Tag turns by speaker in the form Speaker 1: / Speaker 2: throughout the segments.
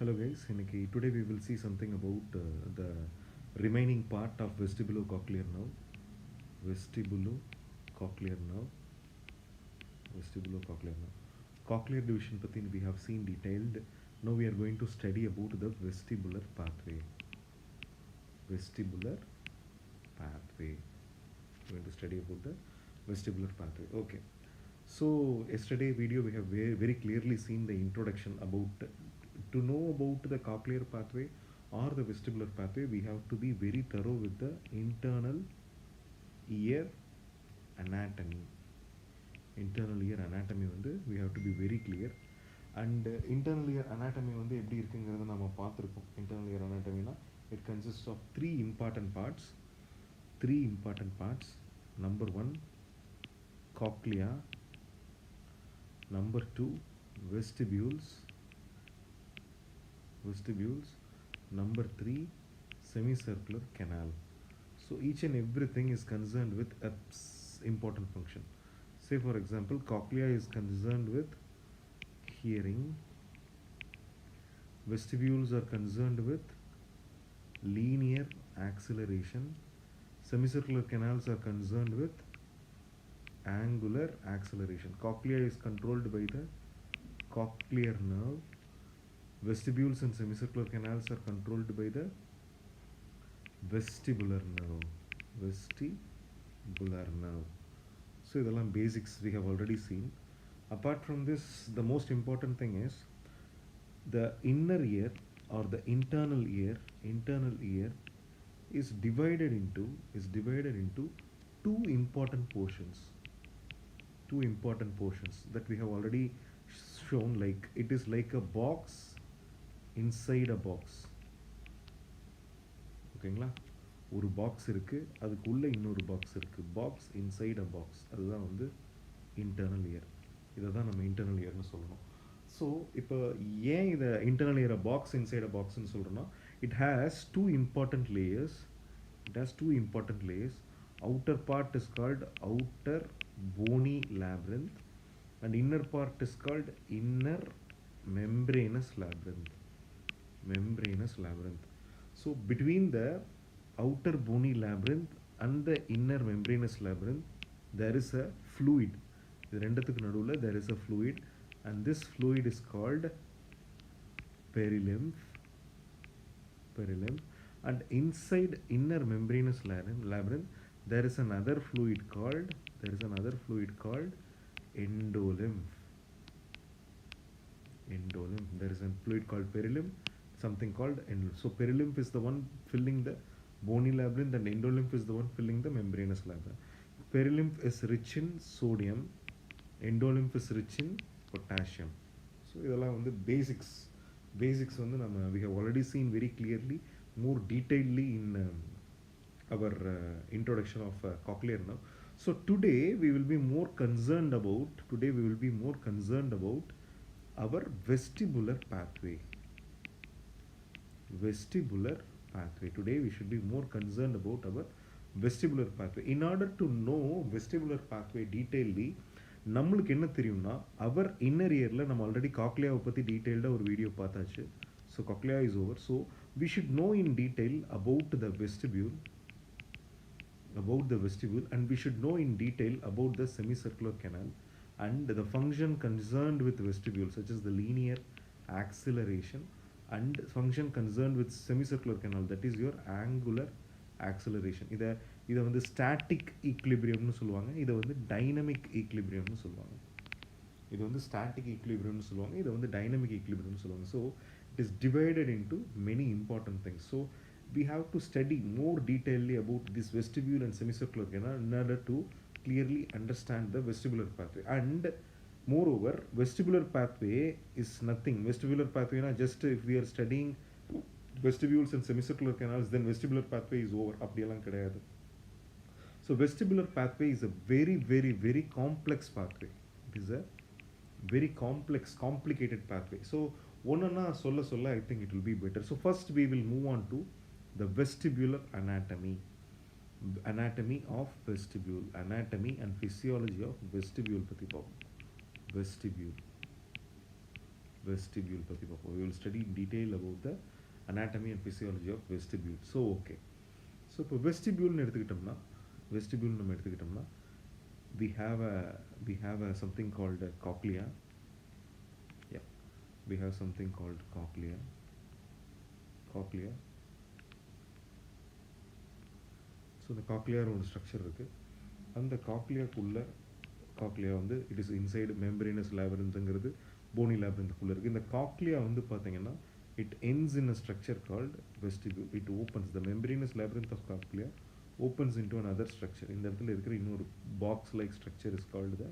Speaker 1: Hello guys, today we will see something about the remaining part of vestibulocochlear nerve. Vestibulocochlear nerve. Vestibulocochlear nerve. Cochlear division pathi we have seen detailed. Now we are going to study about the vestibular pathway. Vestibular pathway. We are going to study about the vestibular pathway. Okay. So yesterday video we have very clearly seen the introduction about to know about the cochlear pathway or the vestibular pathway we have to be very thorough with the internal ear anatomy. Internal ear anatomy வந்து we have to be very clear and internal ear anatomy வந்து எப்படி இருக்குங்கிறத நம்ம பார்த்துருக்கோம். Internal ear anatomy it consists of three important parts. Number 1 cochlea, number 2 vestibules, number 3 semicircular canal. So each and everything is concerned with a important function. Say for example, cochlea is concerned with hearing, vestibules are concerned with linear acceleration, semicircular canals are concerned with angular acceleration. Cochlea is controlled by the cochlear nerve, vestibules and semicircular canals are controlled by the vestibular nerve. So இதெல்லாம் basics we have already seen. Apart from this, the most important thing is the inner ear or the internal ear is divided into two important portions that we have already shown. Like it is like a box inside a box. ஓகேங்களா, ஒரு box இருக்குது, அதுக்குள்ளே இன்னொரு box இருக்குது. Box inside அ box, அதுதான் வந்து internal year. இதை தான் நம்ம இன்டர்னல் இயர்னு சொல்லணும். ஸோ இப்போ ஏன் இதை இன்டர்னல் இயரை பாக்ஸ் இன்சைட் அ பாக்ஸ்ன்னு சொல்கிறோன்னா, it has two important layers. Outer part is called outer bony labyrinth and inner part is called inner membranous labyrinth. So between the outer bony labyrinth and the inner membranous labyrinth there is a fluid. இது ரெண்டுத்துக்கு நடுவில் there is a fluid and this fluid is called perilymph. And inside inner membranous labyrinth there is another fluid called endolymph. There is a fluid called perilymph, something called endolymph. So perilymph is the one filling the bony labyrinth and endolymph is the one filling the membranous labyrinth. Perilymph is rich in sodium, endolymph is rich in potassium. So இதெல்லாம் வந்து basics வந்து நம்ம we have already seen very clearly, more detailedly in our introduction of cochlear nerve. So today we will be more concerned about our vestibular pathway. Today we should be more concerned about our vestibular pathway. In order to know vestibular pathway detailedly, நம்மளுக்கு என்ன தெரியும்னா, our inner earல நம்ம already காக்லியாவை பற்றி டீட்டெயில்டாக ஒரு video பார்த்தாச்சு. So cochlea is over. So we should know in detail about the vestibule and we should know in detail about the semicircular canal and the function concerned with vestibule, such as the linear acceleration, and function concerned with semicircular canal, that is your angular acceleration. இதை வந்து static ஈக்லிபிரியம்னு சொல்லுவாங்க, இதை வந்து dynamic ஈக்லிபிரியம்னு சொல்லுவாங்க. இது வந்து static ஈக்லிபிரியம்னு சொல்லுவாங்க, இதை வந்து டைனமிக் ஈக்லிபிரியம்னு சொல்லுவாங்க. So it is divided into many important things. So we have to study more detailedly about this vestibule and semicircular canal in order to clearly understand the vestibular pathway. And moreover, vestibular pathway is nothing. Vestibular pathway na just if we are studying vestibules and semicircular canals, then vestibular pathway is over. அப்படியெல்லாம் கிடையாது. So vestibular pathway is a very complex pathway. It is a very complicated pathway. So ஒன்றுன்னா சொல்ல I think it will be better. So first we will move on to the vestibular anatomy of vestibule, anatomy and physiology of vestibule பற்றி பார்ப்போம். vestibule பற்றி பார்ப்போம். We will study in detail about the anatomy and physiology of vestibule. So okay. So இப்போ வெஸ்டிபியூல்னு எடுத்துக்கிட்டோம்னா vestibule நம்ம எடுத்துக்கிட்டோம்னா we have a something called a cochlea. Yeah, we have something called cochlea. So இந்த cochlear ஒரு structure இருக்குது. அந்த cochlea வந்து it is inside membranous லேபரின்த்துங்கிறது போனி லேபரின்த்துக்குள்ளே இருக்குது. இந்த காக்லியா வந்து பார்த்தீங்கன்னா it ends in a structure called vestibule. It opens, the membranous labyrinth of cochlea opens into another structure. இந்த இடத்துல இருக்கிற இன்னொரு box like structure is called the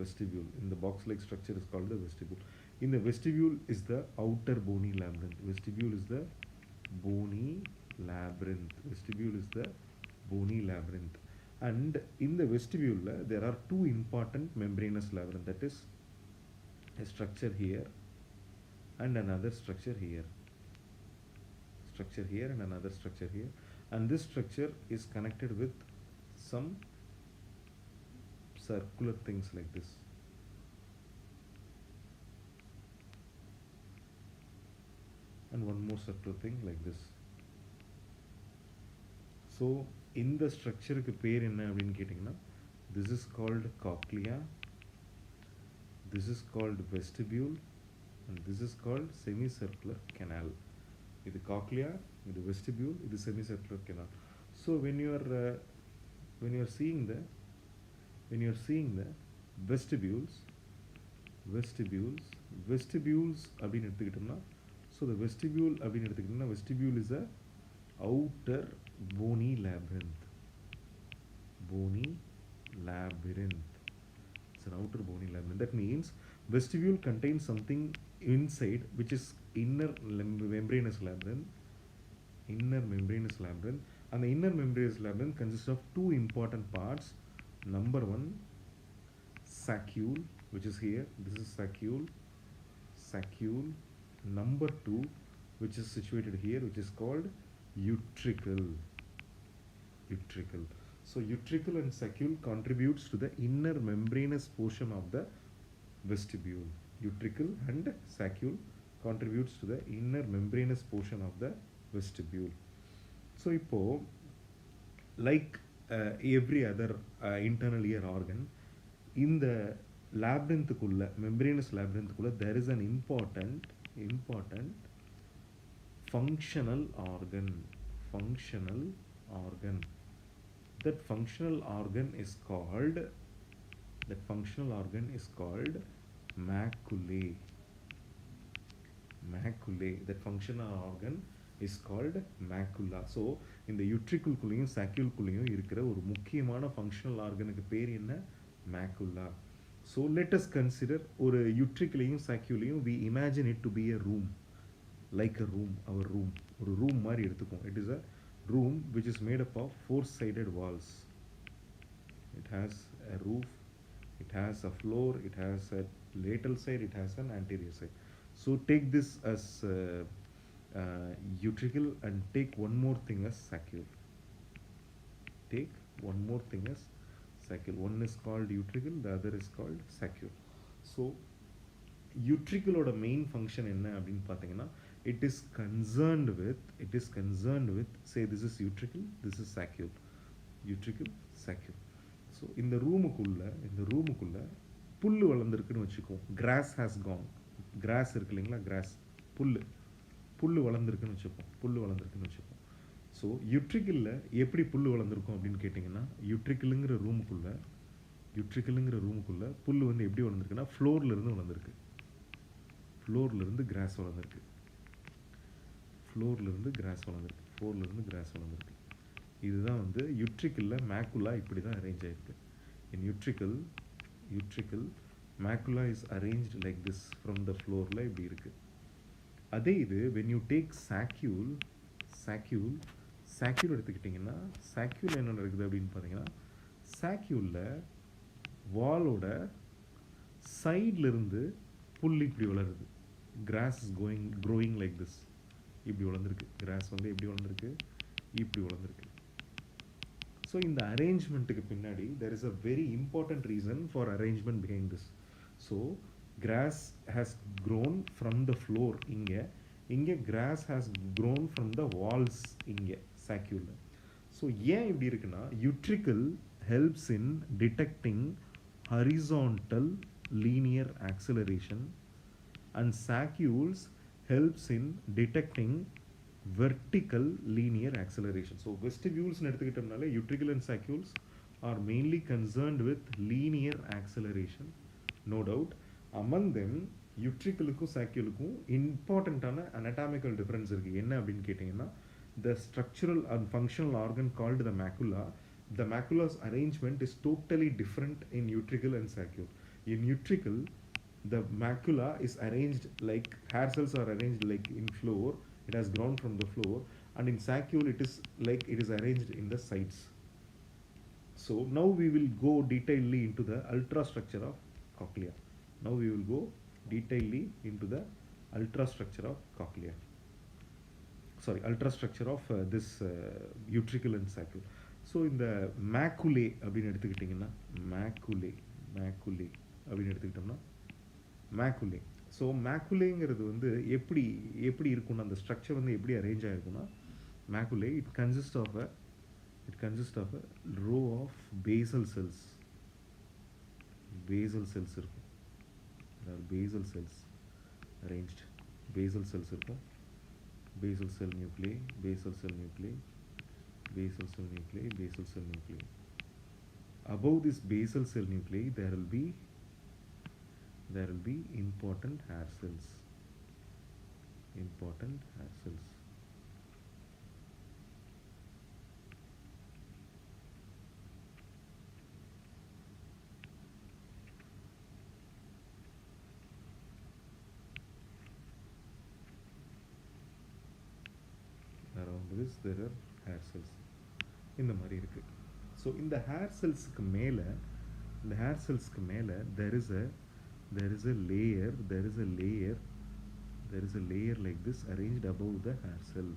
Speaker 1: vestibule. In the box like structure is called the vestibule. In the vestibule is the outer bony labyrinth. Vestibule is the bony labyrinth. Vestibule is the bony labyrinth. And in the vestibule there are two important membranous labyrinth, that is a structure here and another structure here and another structure here, and this structure is connected with some circular things like this. And one more circular thing like this. So in the structure க்கு பேர் என்ன அப்படினு கேட்டிங்கனா, this is called cochlea, this is called vestibule, and this is called semicircular canal. இது cochlea, இது vestibule, இது semicircular canal. So when you are seeing the vestibules அப்படினு எடுத்துக்கிட்டோம்னா, so the vestibule அப்படினு எடுத்துக்கிட்டோம்னா, vestibule is a outer bony labyrinth. It's an outer bony labyrinth. That means vestibule contains something inside which is inner membranous labyrinth. And the inner membranous labyrinth consists of two important parts. Number one, saccule, which is here. This is saccule. Number two, which is situated here, which is called utricle. So utricle and saccule contributes to the inner membranous portion of the vestibule. Utricle and saccule contributes to the inner membranous portion of the vestibule. So இப்போ like every other internal ear organ, இந்த labyrinthக்குள்ள membranous labyrinthக்குள்ள there is an important functional organ. That functional organ is called maculae. That functional organ is called macula. So இந்த utricle குள்ளேயும் saccule குள்ளேயும் இருக்கிற ஒரு முக்கியமான functional organக்கு பேர் என்ன? Macula. So let us consider ஒரு utricleயும் saccule-யும் we imagine it to be a room, like a room, our room. ஒரு room மாதிரி எடுத்துப்போம். It is a room which is made up of four-sided walls. It has a roof, it has a floor, it has a lateral side, it has an anterior side. So take this as utricle and take one more thing as saccule. One is called utricle, the other is called saccule. So utricle oda main function enna அப்படினு பாத்தீங்கன்னா, it is concerned with say this is utricle, this is saccule. So இந்த ரூமுக்குள்ள புல்லு வளர்ந்துருக்குன்னு வச்சுக்கோ. grass has gone. grass இருக்கு இல்லைங்களா, grass, புல்லு வளர்ந்துருக்குன்னு வச்சுப்போம். ஸோ யுட்ரிக்கிளில் எப்படி புல் வளர்ந்துருக்கும் அப்படின்னு கேட்டிங்கன்னா, யுட்ரிக்கிளுங்கிற ரூமுக்குள்ளே புல் வந்து எப்படி வளர்ந்துருக்குன்னா, ஃப்ளோர்லேருந்து கிராஸ் வளர்ந்துருக்கு. இதுதான் வந்து யுட்ரிக்கிளில் மேக்குலா இப்படி தான் அரேஞ்ச் ஆகிருக்கு. In utricle macula is arranged like this from the ஃப்ளோரில் இப்படி இருக்குது. அதே இது when you take saccule எடுத்துக்கிட்டிங்கன்னா, saccule என்ன நடக்குது அப்படின்னு பார்த்தீங்கன்னா, saccule-ல வாலோட சைட்லேருந்து புல் இப்படி வளருது. grass is growing like this. இப்படி வளர்ந்துருக்கு. grass வந்து எப்படி வளர்ந்துருக்கு? இப்படி வளர்ந்துருக்கு. ஸோ இந்த அரேஞ்ச்மெண்ட்டுக்கு பின்னாடி there is a very important reason for arrangement behind this. So grass has grown from the floor இங்கே grass has grown from the walls இங்கே saccule. ஸோ ஏன் இப்படி இருக்குன்னா utricle helps in detecting horizontal linear acceleration and saccules helps in detecting vertical linear acceleration. So vestibules எடுத்துக்கிட்டோம்னாலே utricle and saccules are mainly concerned with linear acceleration, no doubt. Among them utriculuக்கும் saccuலுக்கும் இம்பார்ட்டண்ட்டான anatomical difference இருக்குது. என்ன அப்படின்னு கேட்டிங்கன்னா the structural and functional organ called the macula, the macula's arrangement is totally different in utricle and saccule. In utricle the macula is arranged like hair cells are arranged like in floor, it has grown from the floor, and in saccule it is like it is arranged in the sides. So now we will go detailedly into the ultrastructure of cochlea. Now we will go detailedly into the ultrastructure of cochlea. Sorry, ultrastructure of this utricle and saccule. So in the maculae அப்படின்னு எடுத்துக்கிட்டிங்கன்னா maculae அப்படின்னு எடுத்துக்கிட்டோம்னா maculae. So மேக்குலேங்கிறது வந்து எப்படி எப்படி இருக்கும்னா அந்த structure வந்து எப்படி arrange ஆகிருக்குன்னா maculae it consists of a row of basal cells இருக்கும். There are basal cells arranged. basal cells இருக்கும். basal cell nuclei, basal cell nuclei, basal cell nuclei, basal cell nuclei. Above this basal cell nuclei there will be important hair cells. Around this there are hair cells இந்த மாதிரி இருக்கு. So இந்த hair செல்ஸ்க்கு மேலே there is a layer like this arranged above the hair cell.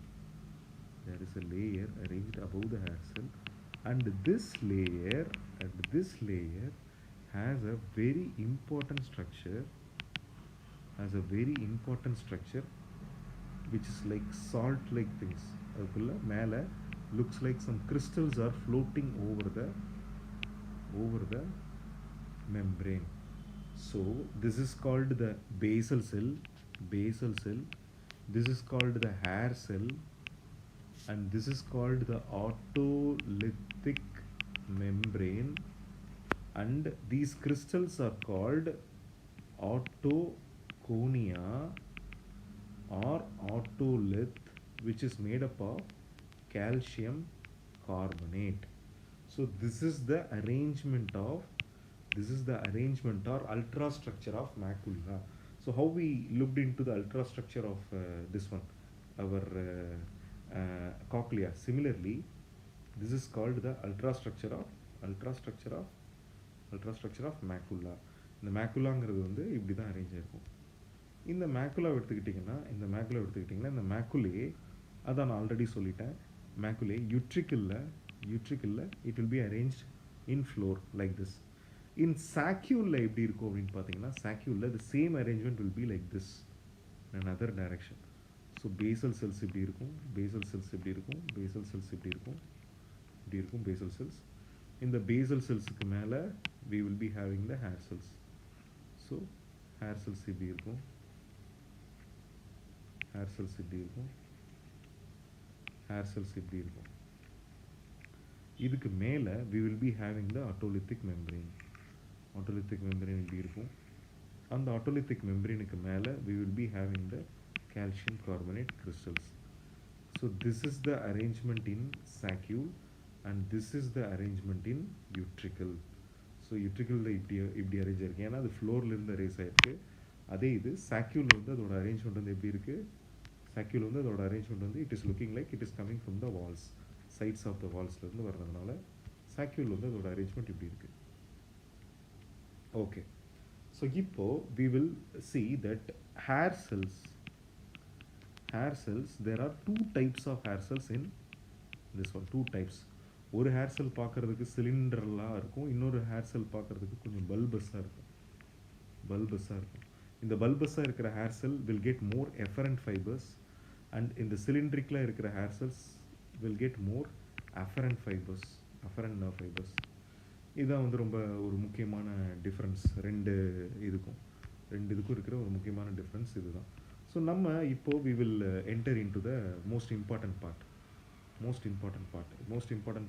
Speaker 1: There is a layer arranged above the hair cell, and this layer has a very important structure which is like salt like things. அதுக்குள்ள மேலே looks like some crystals are floating over the membrane. So this is called the basal cell. This is called the hair cell, and this is called the otolithic membrane, and these crystals are called otoconia or otolith, which is made up of calcium carbonate. So this is the arrangement or ultrastructure of macula. So how we looked into the ultrastructure of this one, our cochlea. Similarly, this is called the ultrastructure of macula. இந்த மேக்குலாங்கிறது வந்து இப்படி தான் arrange ஆயிருக்கும். இந்த macula எடுத்துக்கிட்டிங்கன்னா இந்த மேக்குலே அதான் நான் ஆல்ரெடி சொல்லிட்டேன். மேக்குலே யூட்ரிக்கிளில் it will be arranged in floor like this. In சாக்யூலில் எப்படி இருக்கும் அப்படின்னு பார்த்தீங்கன்னா சாக்யூலில் the same arrangement will be like this in other direction. So basal cells இப்படி இருக்கும், பேசல் செல்ஸ் இப்படி இருக்கும், பேசல் செல்ஸ். இந்த பேசல் செல்ஸுக்கு மேலே we will be having the hair cells. So hair cells இப்படி இருக்கும், hair cells இப்படி இருக்கும். இதுக்கு மேலே we will be having the otolithic membrane இப்படி இருக்கும். அந்த otolithic membraneக்கு மேலே we will be having the calcium carbonate crystals. So this is the arrangement in saccule and this is the arrangement in utricle. So யூட்ரிக்கிளில் இப்படி arrange ஆயிருக்கு, ஏன்னா அது ஃப்ளோர்லேருந்து arrange ஆகிருக்கு. அதே இது சாக்யூலில் வந்து அதோட அரேஞ்ச்மெண்ட் வந்து எப்படி இருக்குது, சாக்யூல் வந்து அதோட அரேஞ்ச்மெண்ட் வந்து it is looking like it is coming from the walls, sides of the வால்ஸ்லேருந்து வர்றதுனால சாக்யூல் வந்து அதோட அரேஞ்ச்மெண்ட் இப்படி இருக்குது. ஓகே, ஸோ இப்போது we will see that hair cells there are two types of hair cells in this one. two types. ஒரு hair செல் பார்க்குறதுக்கு சிலிண்டர்லாம் இருக்கும், இன்னொரு ஹேர் செல் பார்க்குறதுக்கு கொஞ்சம் பல்பஸாக இருக்கும். இந்த பல்பஸாக இருக்கிற hair cell will get more efferent fibres and இந்த சிலிண்ட்ரிக்கில் இருக்கிற hair cells will get more afferent fibres, afferent nerve fibres. இதுதான் வந்து ரொம்ப ஒரு முக்கியமான டிஃப்ரென்ஸ் ரெண்டு இதுக்கும் இருக்கிற ஒரு முக்கியமான டிஃப்ரென்ஸ் இதுதான். ஸோ நம்ம இப்போது we will enter into the most important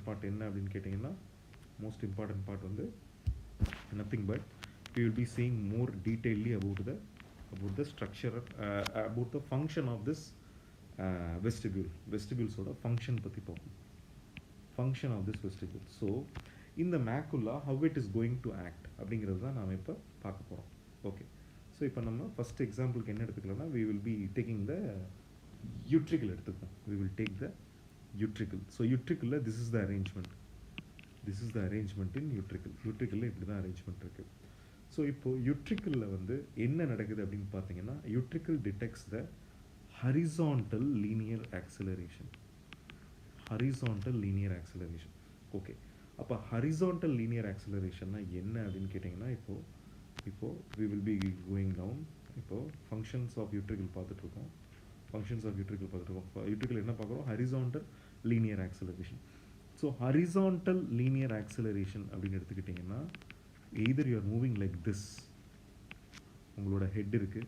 Speaker 1: part என்ன அப்படின்னு கேட்டிங்கன்னா, மோஸ்ட் இம்பார்ட்டன்ட் பார்ட் வந்து nothing but we will be seeing more detailedly about the structure, about the function of this vestibules ஓட function பற்றி பார்ப்போம். function of this vestibule. So in the macula how it is going to act அப்படிங்கிறது தான் நாம் இப்போ பார்க்க போகிறோம். Okay, so இப்போ நம்ம ஃபஸ்ட் எக்ஸாம்பிளுக்கு என்ன எடுத்துக்கலாம்னா, we will be taking the utricle எடுத்துக்கோம். we will take the utricle. So utricle this is the arrangement in utricle இப்படி தான் அரேஞ்ச்மெண்ட் இருக்குது. ஸோ இப்போது யுட்ரிக்கிளில் வந்து என்ன நடக்குது அப்படின்னு பார்த்தீங்கன்னா, யுட்ரிக்கிள் டிடெக்ட்ஸ் த ஹரிசான்டல் லீனியர் ஆக்சிலரேஷன். ஓகே, அப்போ ஹரிசான்டல் லீனியர் ஆக்சிலரேஷன்னா என்ன அப்படின்னு கேட்டிங்கன்னா, இப்போது we will be going down. இப்போது ஃபங்க்ஷன்ஸ் ஆஃப் யுட்ரிக்கிள் பார்த்துட்ருக்கோம். யுட்ரிக்கிள் என்ன பார்க்குறோம்? Horizontal linear acceleration. So horizontal linear acceleration அப்படின்னு எடுத்துக்கிட்டிங்கன்னா, either you are moving like this, உங்களோட ஹெட் இருக்குது,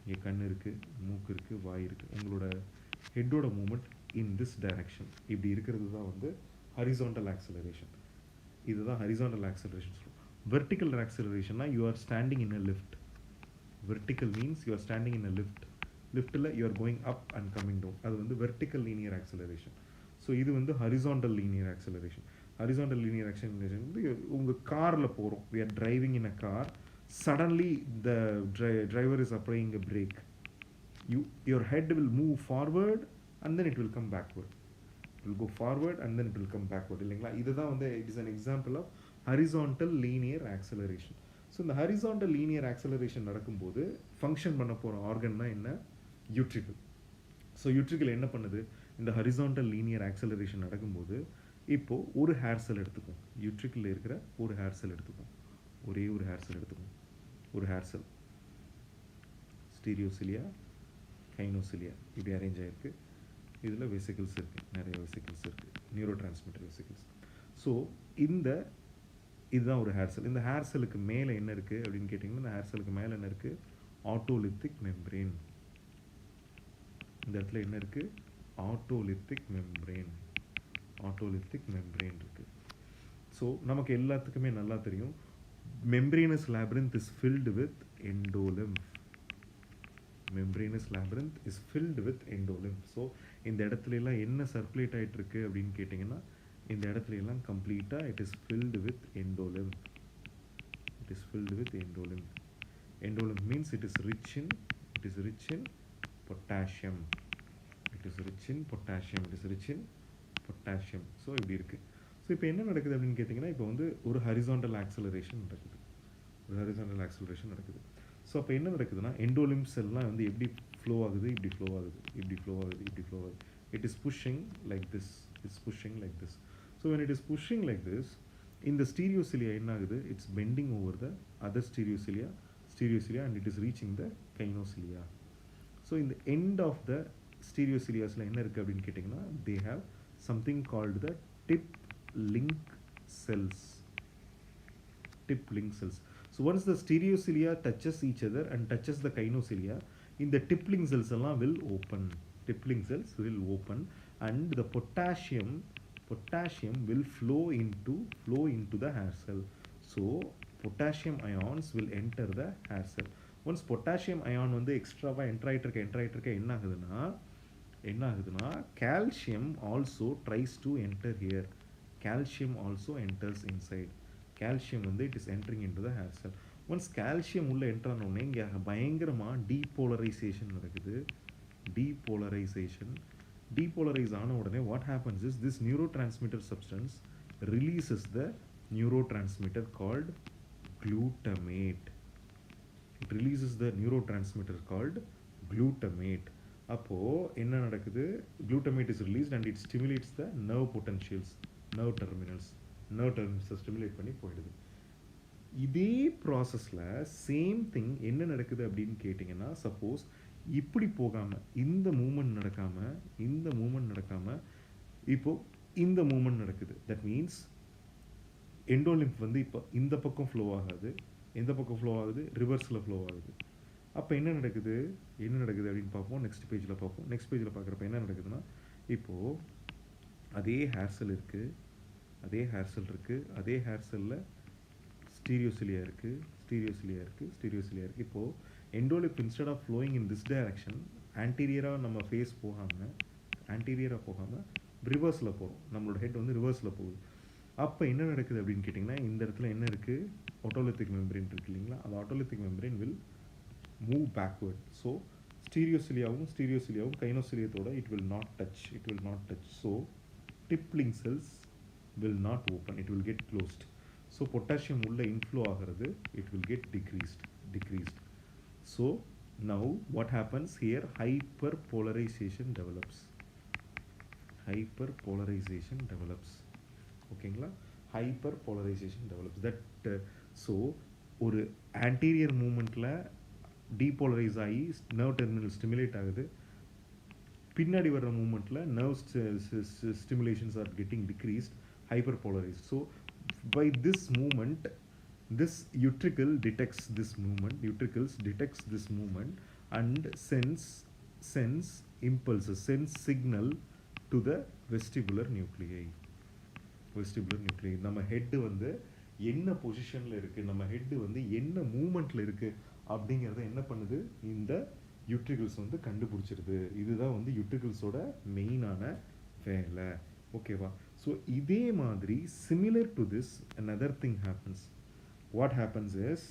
Speaker 1: இங்கே கண் இருக்குது, மூக்கு இருக்குது, வாய் இருக்குது, உங்களோட ஹெட்டோட மூமெண்ட் இன் திஸ் டைரக்ஷன் இப்படி இருக்கிறது தான் வந்து ஹரிசான்டல் ஆக்சிலரேஷன். இதுதான் ஹரிசான்டல் ஆக்சிலரேஷன் சொல்லுவோம். வெர்டிக்கல் ஆக்சிலரேஷன்னா you are standing in a lift. Vertical means you are standing in a லிஃப்ட்டில் you are going up and coming down, அது வந்து வெர்டிக்கல் லீனியர் ஆக்சிலரேஷன். ஸோ இது வந்து horizontal linear acceleration. Horizontal linear acceleration வந்து உங்கள் காரில் போகிறோம், we are driving in a car, suddenly the driver is applying a brake, your head will move forward and then it will come backward. It will go forward and then it will come backward, இல்லைங்களா? இதுதான் வந்து it is an example of horizontal linear acceleration. So இந்த horizontal linear acceleration நடக்கும்போது function பண்ண போகிற organ தான் என்ன? யுட்ரிக்கிள். So யுட்ரிக்கிள் என்ன பண்ணுது? இந்த ஹரிசான்டல் லீனியர் ஆக்சிலரேஷன் நடக்கும்போது இப்போது ஒரு ஹேர் செல் எடுத்துக்கும், யுட்ரிக்கில் இருக்கிற ஒரு ஹேர் செல் எடுத்துக்கும், ஒரே ஒரு ஹேர் செல் எடுத்துக்கும். ஒரு ஹேர் செல் ஸ்டீரியோசிலியா, கைனோசிலியா இப்படி அரேஞ்ச் ஆகிருக்கு. இதில் வெசிக்கிள்ஸ் இருக்குது, நிறைய வெசிக்கிள்ஸ் இருக்குது, நியூரோ டிரான்ஸ்மிட்டர் வெசிக்கிள்ஸ். ஸோ இதுதான் ஒரு ஹேர் செல். இந்த ஹேர் செல்லுக்கு மேலே என்ன இருக்குது அப்படின்னு கேட்டிங்கன்னா, இந்த ஹேர் செல்லுக்கு மேலே என்ன இருக்குது? ஆட்டோலித்திக் மெம்ப்ரேன். இந்த இடத்துல என்ன இருக்குது? ஆட்டோலித்திக் மெம்ப்ரேன் இருக்குது. ஸோ நமக்கு எல்லாத்துக்குமே நல்லா தெரியும், membranous labyrinth is filled with endolymph. So இந்த இடத்துல எல்லாம் என்ன சர்க்குலேட் ஆகிட்டு இருக்கு அப்படின்னு கேட்டிங்கன்னா, இந்த இடத்துல எல்லாம் கம்ப்ளீட்டாக it is filled with endolymph. Endolymph means it is rich in potassium. So இப்படி இருக்குது. ஸோ இப்போ என்ன நடக்குது அப்படின்னு கேட்டிங்கன்னா, இப்போ வந்து ஒரு ஹரிசான்டல் ஆக்சிலரேஷன் நடக்குது. ஸோ அப்போ என்ன நடக்குதுன்னா, எண்டோலிம்ப் செல்லாம் வந்து எப்படி ஃப்ளோ ஆகுது? இப்படி ஃப்ளோ ஆகுது. It is pushing like this. So when it is pushing like this, இந்த ஸ்டீரியோசிலியா என்ன ஆகுது? It's bending over the other stereocilia and it is reaching the kinocilia. So இந்த எண்ட் ஆஃப் த ஸ்டீரியோசிலியாஸில் என்ன இருக்குது அப்படின்னு கேட்டிங்கன்னா, they have something called the tip link cells. So once the stereocilia touches each other and touches the kinocilia, in the tip link cells will open. And the potassium will flow into the hair cell. So potassium ions will enter the hair cell. Once potassium ion வந்து எக்ஸ்ட்ராவா enter ஆகிட்டு என்ன ஆகுதுன்னா calcium also tries to enter here. Calcium also enters inside. Calcium வந்து it is entering into the hair cell. Once calcium உள்ள enter ஆனோடனே இங்கே பயங்கரமாக டீபோலரைசேஷன் நடக்குது. Depolarize ஆன உடனே what happens is this neurotransmitter substance releases the neurotransmitter called glutamate. It releases the neurotransmitter called glutamate. அப்போ என்ன நடக்குது? Glutamate is released and it stimulates the nerve potentials, nerve terminals stimulate பண்ணி போயிடுது. இதே ப்ராசஸில் சேம் திங் என்ன நடக்குது அப்படின்னு கேட்டிங்கன்னா, சப்போஸ் இப்படி போகாமல் இந்த மூமெண்ட் நடக்காமல் இப்போது இந்த மூமெண்ட் நடக்குது. தட் மீன்ஸ் எண்டோலிம்ப் வந்து இப்போ இந்த பக்கம் ஃப்ளோ ஆகாது, எந்த பக்கம் ஃப்ளோ ஆகுது, ரிவர்ஸில் ஃப்ளோ ஆகுது. அப்போ என்ன நடக்குது அப்படின்னு பார்ப்போம். நெக்ஸ்ட் பேஜில் பார்ப்போம். நெக்ஸ்ட் பேஜில் பார்க்குறப்ப என்ன நடக்குதுன்னா, இப்போது அதே ஹேர் செல் இருக்குது, அதே ஹேர் செல்லில் ஸ்டீரியோசிலியா இருக்குது. இப்போது endolymph instead of flowing in this direction ஆன்டீரியராக நம்ம ஃபேஸ் போகாமல் ரிவர்ஸில் போகிறோம். நம்மளோட ஹெட் வந்து ரிவர்ஸில் போகுது. அப்போ என்ன நடக்குது அப்படின்னு கேட்டிங்கன்னா, இந்த இடத்துல என்ன இருக்குது, ஆட்டோலித்திக் மெம்பரேன் இருக்குது இல்லைங்களா, அந்த otolithic membrane will move backward. So ஸ்டீரியோசிலியாவும் கைனோசிலியத்தோட it will not touch. So tip link cells will not open, it will get closed. So potassium உள்ள இன்ஃப்ளோ ஆகிறது, it will get decreased. So now what happens here, hyperpolarization develops. ஓகேங்களா, hyperpolarization develops. So ஒரு anterior மூமெண்ட்டில் depolarize ஆகி nerve terminal stimulate ஆகுது, பின்னாடி வர்ற மூமெண்ட்டில் nerve stimulations are getting decreased, hyperpolarized. So by this movement, this utricle detects this movement and sends impulses, sends signal to the vestibular nuclei. நம்ம head வந்து என்ன பொசிஷனில் இருக்குது, நம்ம ஹெட்டு வந்து என்ன மூமெண்ட்டில் இருக்குது அப்படிங்கிறத என்ன பண்ணுது, இந்த யூட்ரிகல்ஸ் வந்து கண்டுபிடிச்சிருது. இதுதான் வந்து யூட்ரிகல்ஸோட மெயினான வேலை. ஓகேவா? ஸோ இதே மாதிரி similar to this another thing happens. What happens is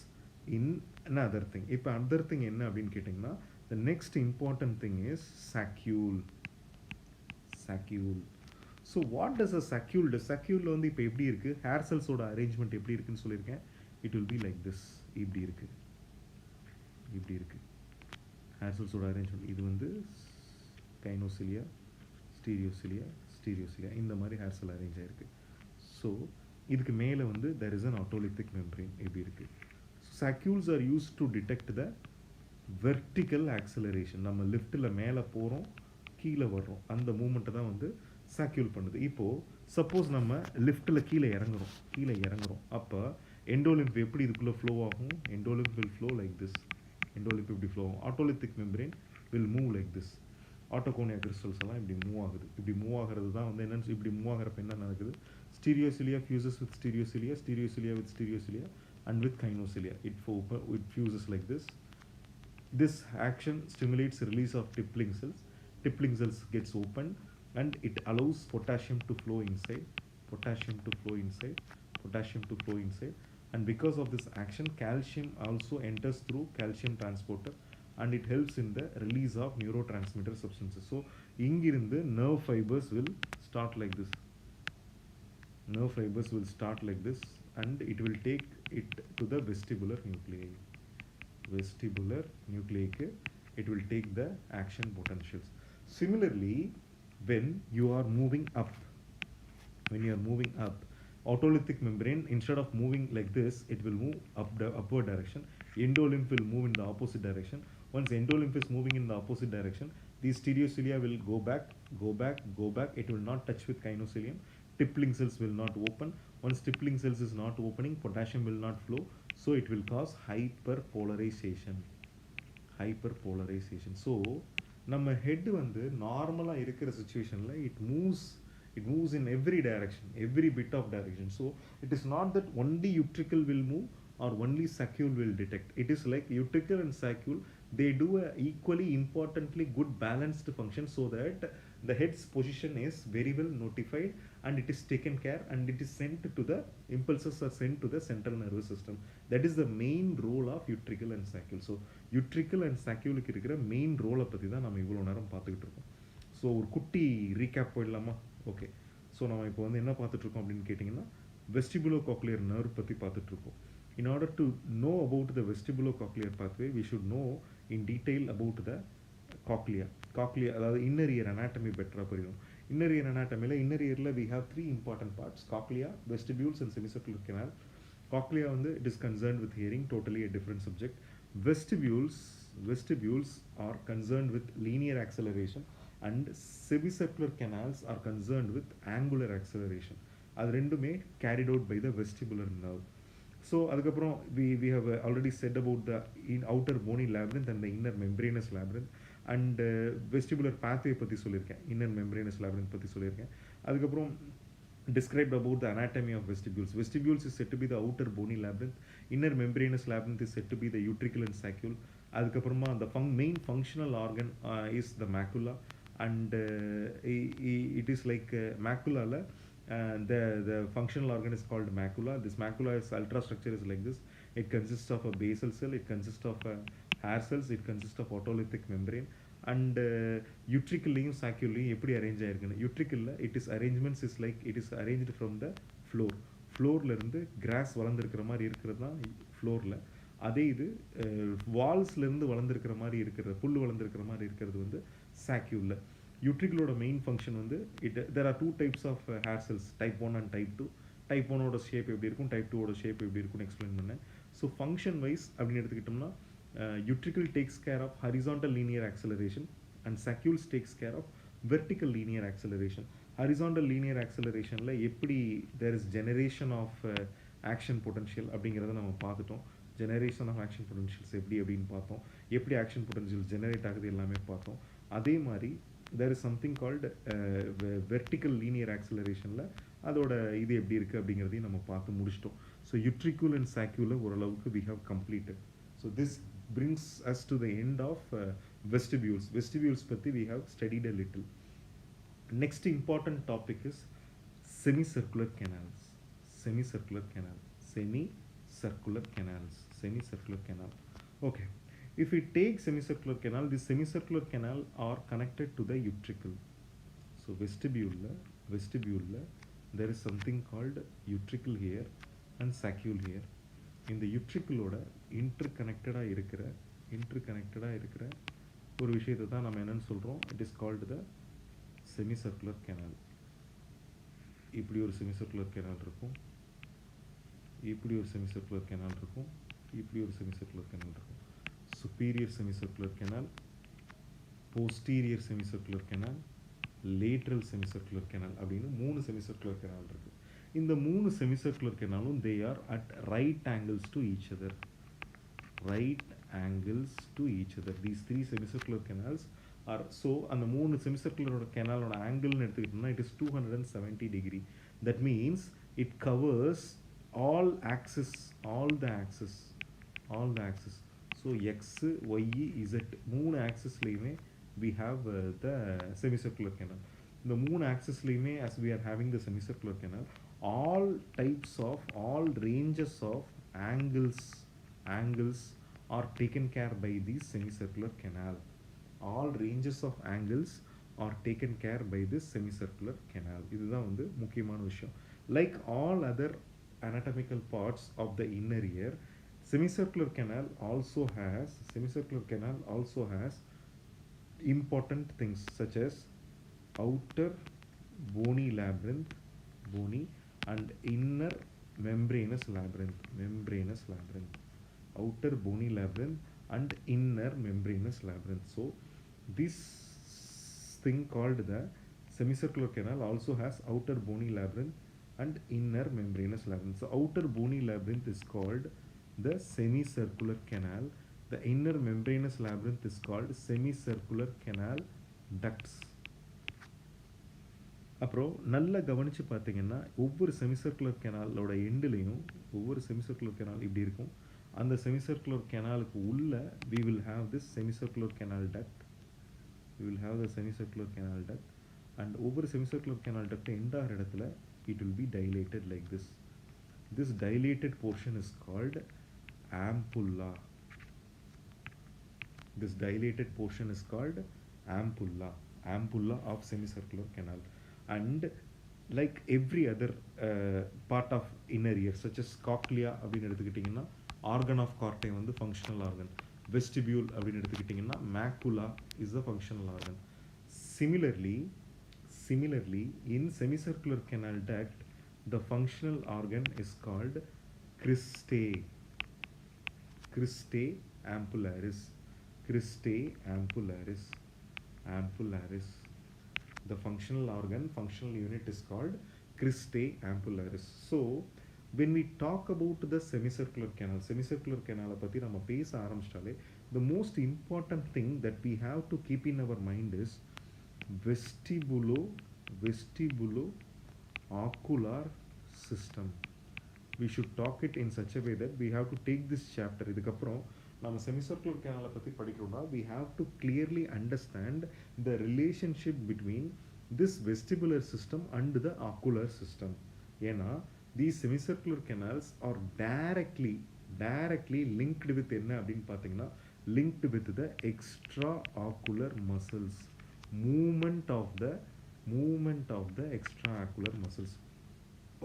Speaker 1: in another thing. இப்போ other thing என்ன அப்படின்னு கேட்டிங்கன்னா, the next important thing is saccule. So what does a saccule do? saccule வந்து இப்போ எப்படி இருக்குது, ஹேர் செல்ஸோட அரேஞ்ச்மெண்ட் எப்படி இருக்குன்னு சொல்லியிருக்கேன். It will be like this. இப்படி இருக்குது ஹேர் செல்ஸோட அரேஞ்ச்மெண்ட். இது வந்து கைனோசிலியா, ஸ்டீரியோசிலியா இந்த மாதிரி ஹேர் செல் அரேஞ்ச் ஆகிருக்கு. ஸோ இதுக்கு மேலே வந்து there is an autolytic membrane எப்படி இருக்குது. sacules are used to detect the vertical acceleration. நம்ம லிஃப்ட்டில் மேலே போகிறோம், கீழே வர்றோம், அந்த மூமெண்ட்டை தான் வந்து saccule பண்ணுது. இப்போது சப்போஸ் நம்ம லிஃப்ட்டில் கீழே இறங்குறோம், அப்போ எண்டோலிம்ப் எப்படி இதுக்குள்ளே ஃப்ளோ ஆகும், endolymph will flow like this. Endolymph இப்படி ஃப்ளோ ஆகும். autolytic membrane will move like this. Otoconia crystals எல்லாம் இப்படி மூவ் ஆகுது. இப்படி மூவ் ஆகிறது தான் வந்து என்னன்னு, இப்படி மூவ் ஆகிறப்ப என்ன நடக்குது, ஸ்டீரியோசிலியா fuses with stereocilia with stereocilia and with kinocilia. It fuses like this. This action stimulates release of tippling cells. Tippling cells gets opened and it allows potassium to flow inside. And because of this action, calcium also enters through calcium transporter and it helps in the release of neurotransmitter substances. So ingirundu nerve fibers will start like this. And it will take it to the vestibular nuclei. It will take the action potentials. Similarly, when you are moving up, autolytic membrane, instead of moving like this, it will move upward direction. Endolymph will move in the opposite direction. Once endolymph is moving in the opposite direction, these stereocilia will go back. It will not touch with kinocilium. Tippling cells will not open. Once tippling cells is not opening, potassium will not flow, so it will cause hyperpolarization. So நம்ம head வந்து நார்மலாக இருக்கிற சுச்சுவேஷனில் it moves in every direction, every bit of direction. So it is not that only utricle will move or only saccule will detect. It is like utricle and saccule, they do a equally importantly good balanced function, so that the head's position is very well notified and it is taken care and it is sent to the impulses are sent to the central nervous system. That is the main role of utricle and saccule. So utricle and saccule க்கு இருக்கிற main ரோலை பற்றி தான் நம்ம இவ்வளோ நேரம் பார்த்துக்கிட்டு இருக்கோம். ஸோ ஒரு குட்டி ரீகேப் போயிடலாமா? ஓகே, ஸோ நம்ம இப்போ வந்து என்ன பார்த்துட்ருக்கோம் அப்படின்னு கேட்டிங்கன்னா, vestibulocochlear nerve பற்றி பார்த்துட்ருக்கோம். In order to know about the vestibulocochlear pathway, we should know in detail about the cochlea. அதாவது இன்னர் இயர் anatomy பெட்டராக புரியும். இன்னர் இயர் anatomy, இன்னர் இயரில் we have 3 important parts: cochlea, vestibules and semicircular canal. Cochlea வந்து it is concerned with hearing, totally a different subject. Vestibules are concerned with linear acceleration, and semicircular canals are concerned with angular acceleration. அது ரெண்டுமே carried out by the vestibular nerve. So அதுக்கப்புறம் we have already said about the outer bony labyrinth and the inner membranous labyrinth, and vestibular pathway பற்றி சொல்லியிருக்கேன், inner membranous labyrinth பற்றி சொல்லியிருக்கேன். அதுக்கப்புறம் described about the anatomy of vestibules. Vestibules is said to be the outer bony labyrinth. Inner membranous labyrinth is said to be the utricle and saccule. அதுக்கப்புறமா the main functional organ is the macula, and it is like macula. The functional organ is called macula. This macula is ultrastructure is like this. It consists of a basal cell. It consists of hair cells. It consists of otolithic membrane. And utricle-லையும் saccule-லையும் எப்படி arrange ஆயிருக்குன்னு, யூட்ரிக்கலில் it is arrangements is like it is arranged from the ஃப்ளோர்லேருந்து grass வளர்ந்துருக்கிற மாதிரி இருக்கிறது தான் ஃப்ளோரில். அதே இது வால்ஸ்லேருந்து வளர்ந்துருக்கிற மாதிரி இருக்கிற புல் வளர்ந்துருக்கிற மாதிரி இருக்கிறது வந்து சாக்யூலில். யூட்ரிக்கலோட மெயின் ஃபங்க்ஷன் வந்து there are 2 types of hair cells, type 1 and type 2. Type 1ஓட ஷேப் எப்படி இருக்கும், டைப் 2ஓட ஷேப் எப்படி இருக்கும்னு எக்ஸ்பிளைன் பண்ணேன். ஸோ ஃபங்க்ஷன் வைஸ் அப்படின்னு எடுத்துக்கிட்டோம்னா utricle takes care of horizontal linear acceleration and saccules takes care of vertical linear acceleration. Horizontal linear acceleration la eppadi there is generation of action potential அப்படிங்கறத நம்ம பார்த்துட்டோம். generation of action potentials எப்படி அப்படினு பார்த்தோம். எப்படி action potentials generate ஆகுது எல்லாமே பார்த்தோம். அதே மாதிரி there is something called vertical linear acceleration ல அதோட இது எப்படி இருக்கு அப்படிங்கறதையும் நம்ம பார்த்து முடிச்சிட்டோம். So utricule and saccule ஓரளவுக்கு we have completed. So this brings us to the end of vestibules. Vestibules பத்தி we have studied a little. Next important topic is semicircular canals. Semicircular canal. Semicircular canals. Semicircular canal. Okay. If we take semicircular canal, this semicircular canal are connected to the utricle. So vestibule there is something called utricle here and saccule here. இந்த யூட்ரிக்கிளோட இன்டர்கனெக்டடாக இருக்கிற ஒரு விஷயத்தை தான் நம்ம என்னன்னு சொல்கிறோம், it is called the semicircular canal. இப்படி ஒரு செமிசர்க்குலர் கேனால் இருக்கும், இப்படி ஒரு செமிசர்க்குலர் கேனால் இருக்கும், இப்படி ஒரு செமிசர்க்குலர் கேனால் இருக்கும். Superior semicircular canal, posterior semicircular canal, lateral semicircular canal அப்படின்னு 3 செமிசர்க்குலர் கேனால் இருக்குது. இந்த 3 செமிசர்க்குலர் கேனாலும் they are at right angles to each other. Right angles to each other. These 3 semicircular canals are, so அந்த 3 செமிசர்க்குலரோட கேனாலோட ஆங்கிள்னு எடுத்துக்கிட்டோம்னா it is 270 degree. That means it covers all the axis. So x, y, z 3 axisலையுமே we have the semicircular canal. இந்த 3 axisலையுமே as we are having the semicircular canal, all types of all ranges of angles are taken care by the semicircular canal. All ranges of angles are taken care by this semicircular canal. இதுதான் வந்து முக்கியமான விஷயம். Like all other anatomical parts of the inner ear, semicircular canal also has important things such as outer bony labyrinth, and inner membranous labyrinth. Outer bony labyrinth and inner membranous labyrinth. So this thing called the semicircular canal also has outer bony labyrinth and inner membranous labyrinth. So outer bony labyrinth is called the semicircular canal. The inner membranous labyrinth is called semicircular canal ducts. அப்புறம் நல்லா கவனித்து பார்த்தீங்கன்னா ஒவ்வொரு செமிசர்க்குலர் கேனாலோட எண்டுலேயும் ஒவ்வொரு செமிசர்க்குலர் canal இப்படி இருக்கும். அந்த செமிசர்க்குலர் கேனாலுக்கு உள்ள we will have this semicircular canal duct. And ஒவ்வொரு செமிசர்க்குலர் கேனால் duct எண்ட் ஆகிற இடத்துல it will be dilated like this. This dilated portion is called ampulla. Ampulla of semicircular canal. And like every other part of inner ear such as cochlea அப்படின்னு எடுத்துக்கிட்டிங்கன்னா organ of cortei வந்து functional organ. Vestibule அப்படின்னு எடுத்துக்கிட்டிங்கன்னா macula is the functional organ. Similarly in semicircular canal duct the functional organ is called cristae, cristae ampullaris, cristae ampullaris, ampullaris. The functional organ, functional unit is called cristae ampullaris. So when we talk about the semicircular canal பத்தி நம்ம பேச ஆரம்பிச்சிட்டாலே the most important thing that we have to keep in our mind is vestibulo vestibulo ocular system. We should talk it in such a way that we have to take this chapter இதுக்கப்புறம் நம்ம semicircular canal பற்றி படிக்கிறோம்னா we have to clearly understand the relationship between this vestibular system and the ocular system. ஏன்னா these semicircular canals are directly linked with என்ன அப்படின்னு பார்த்தீங்கன்னா linked with the extraocular muscles, movement of the extraocular muscles.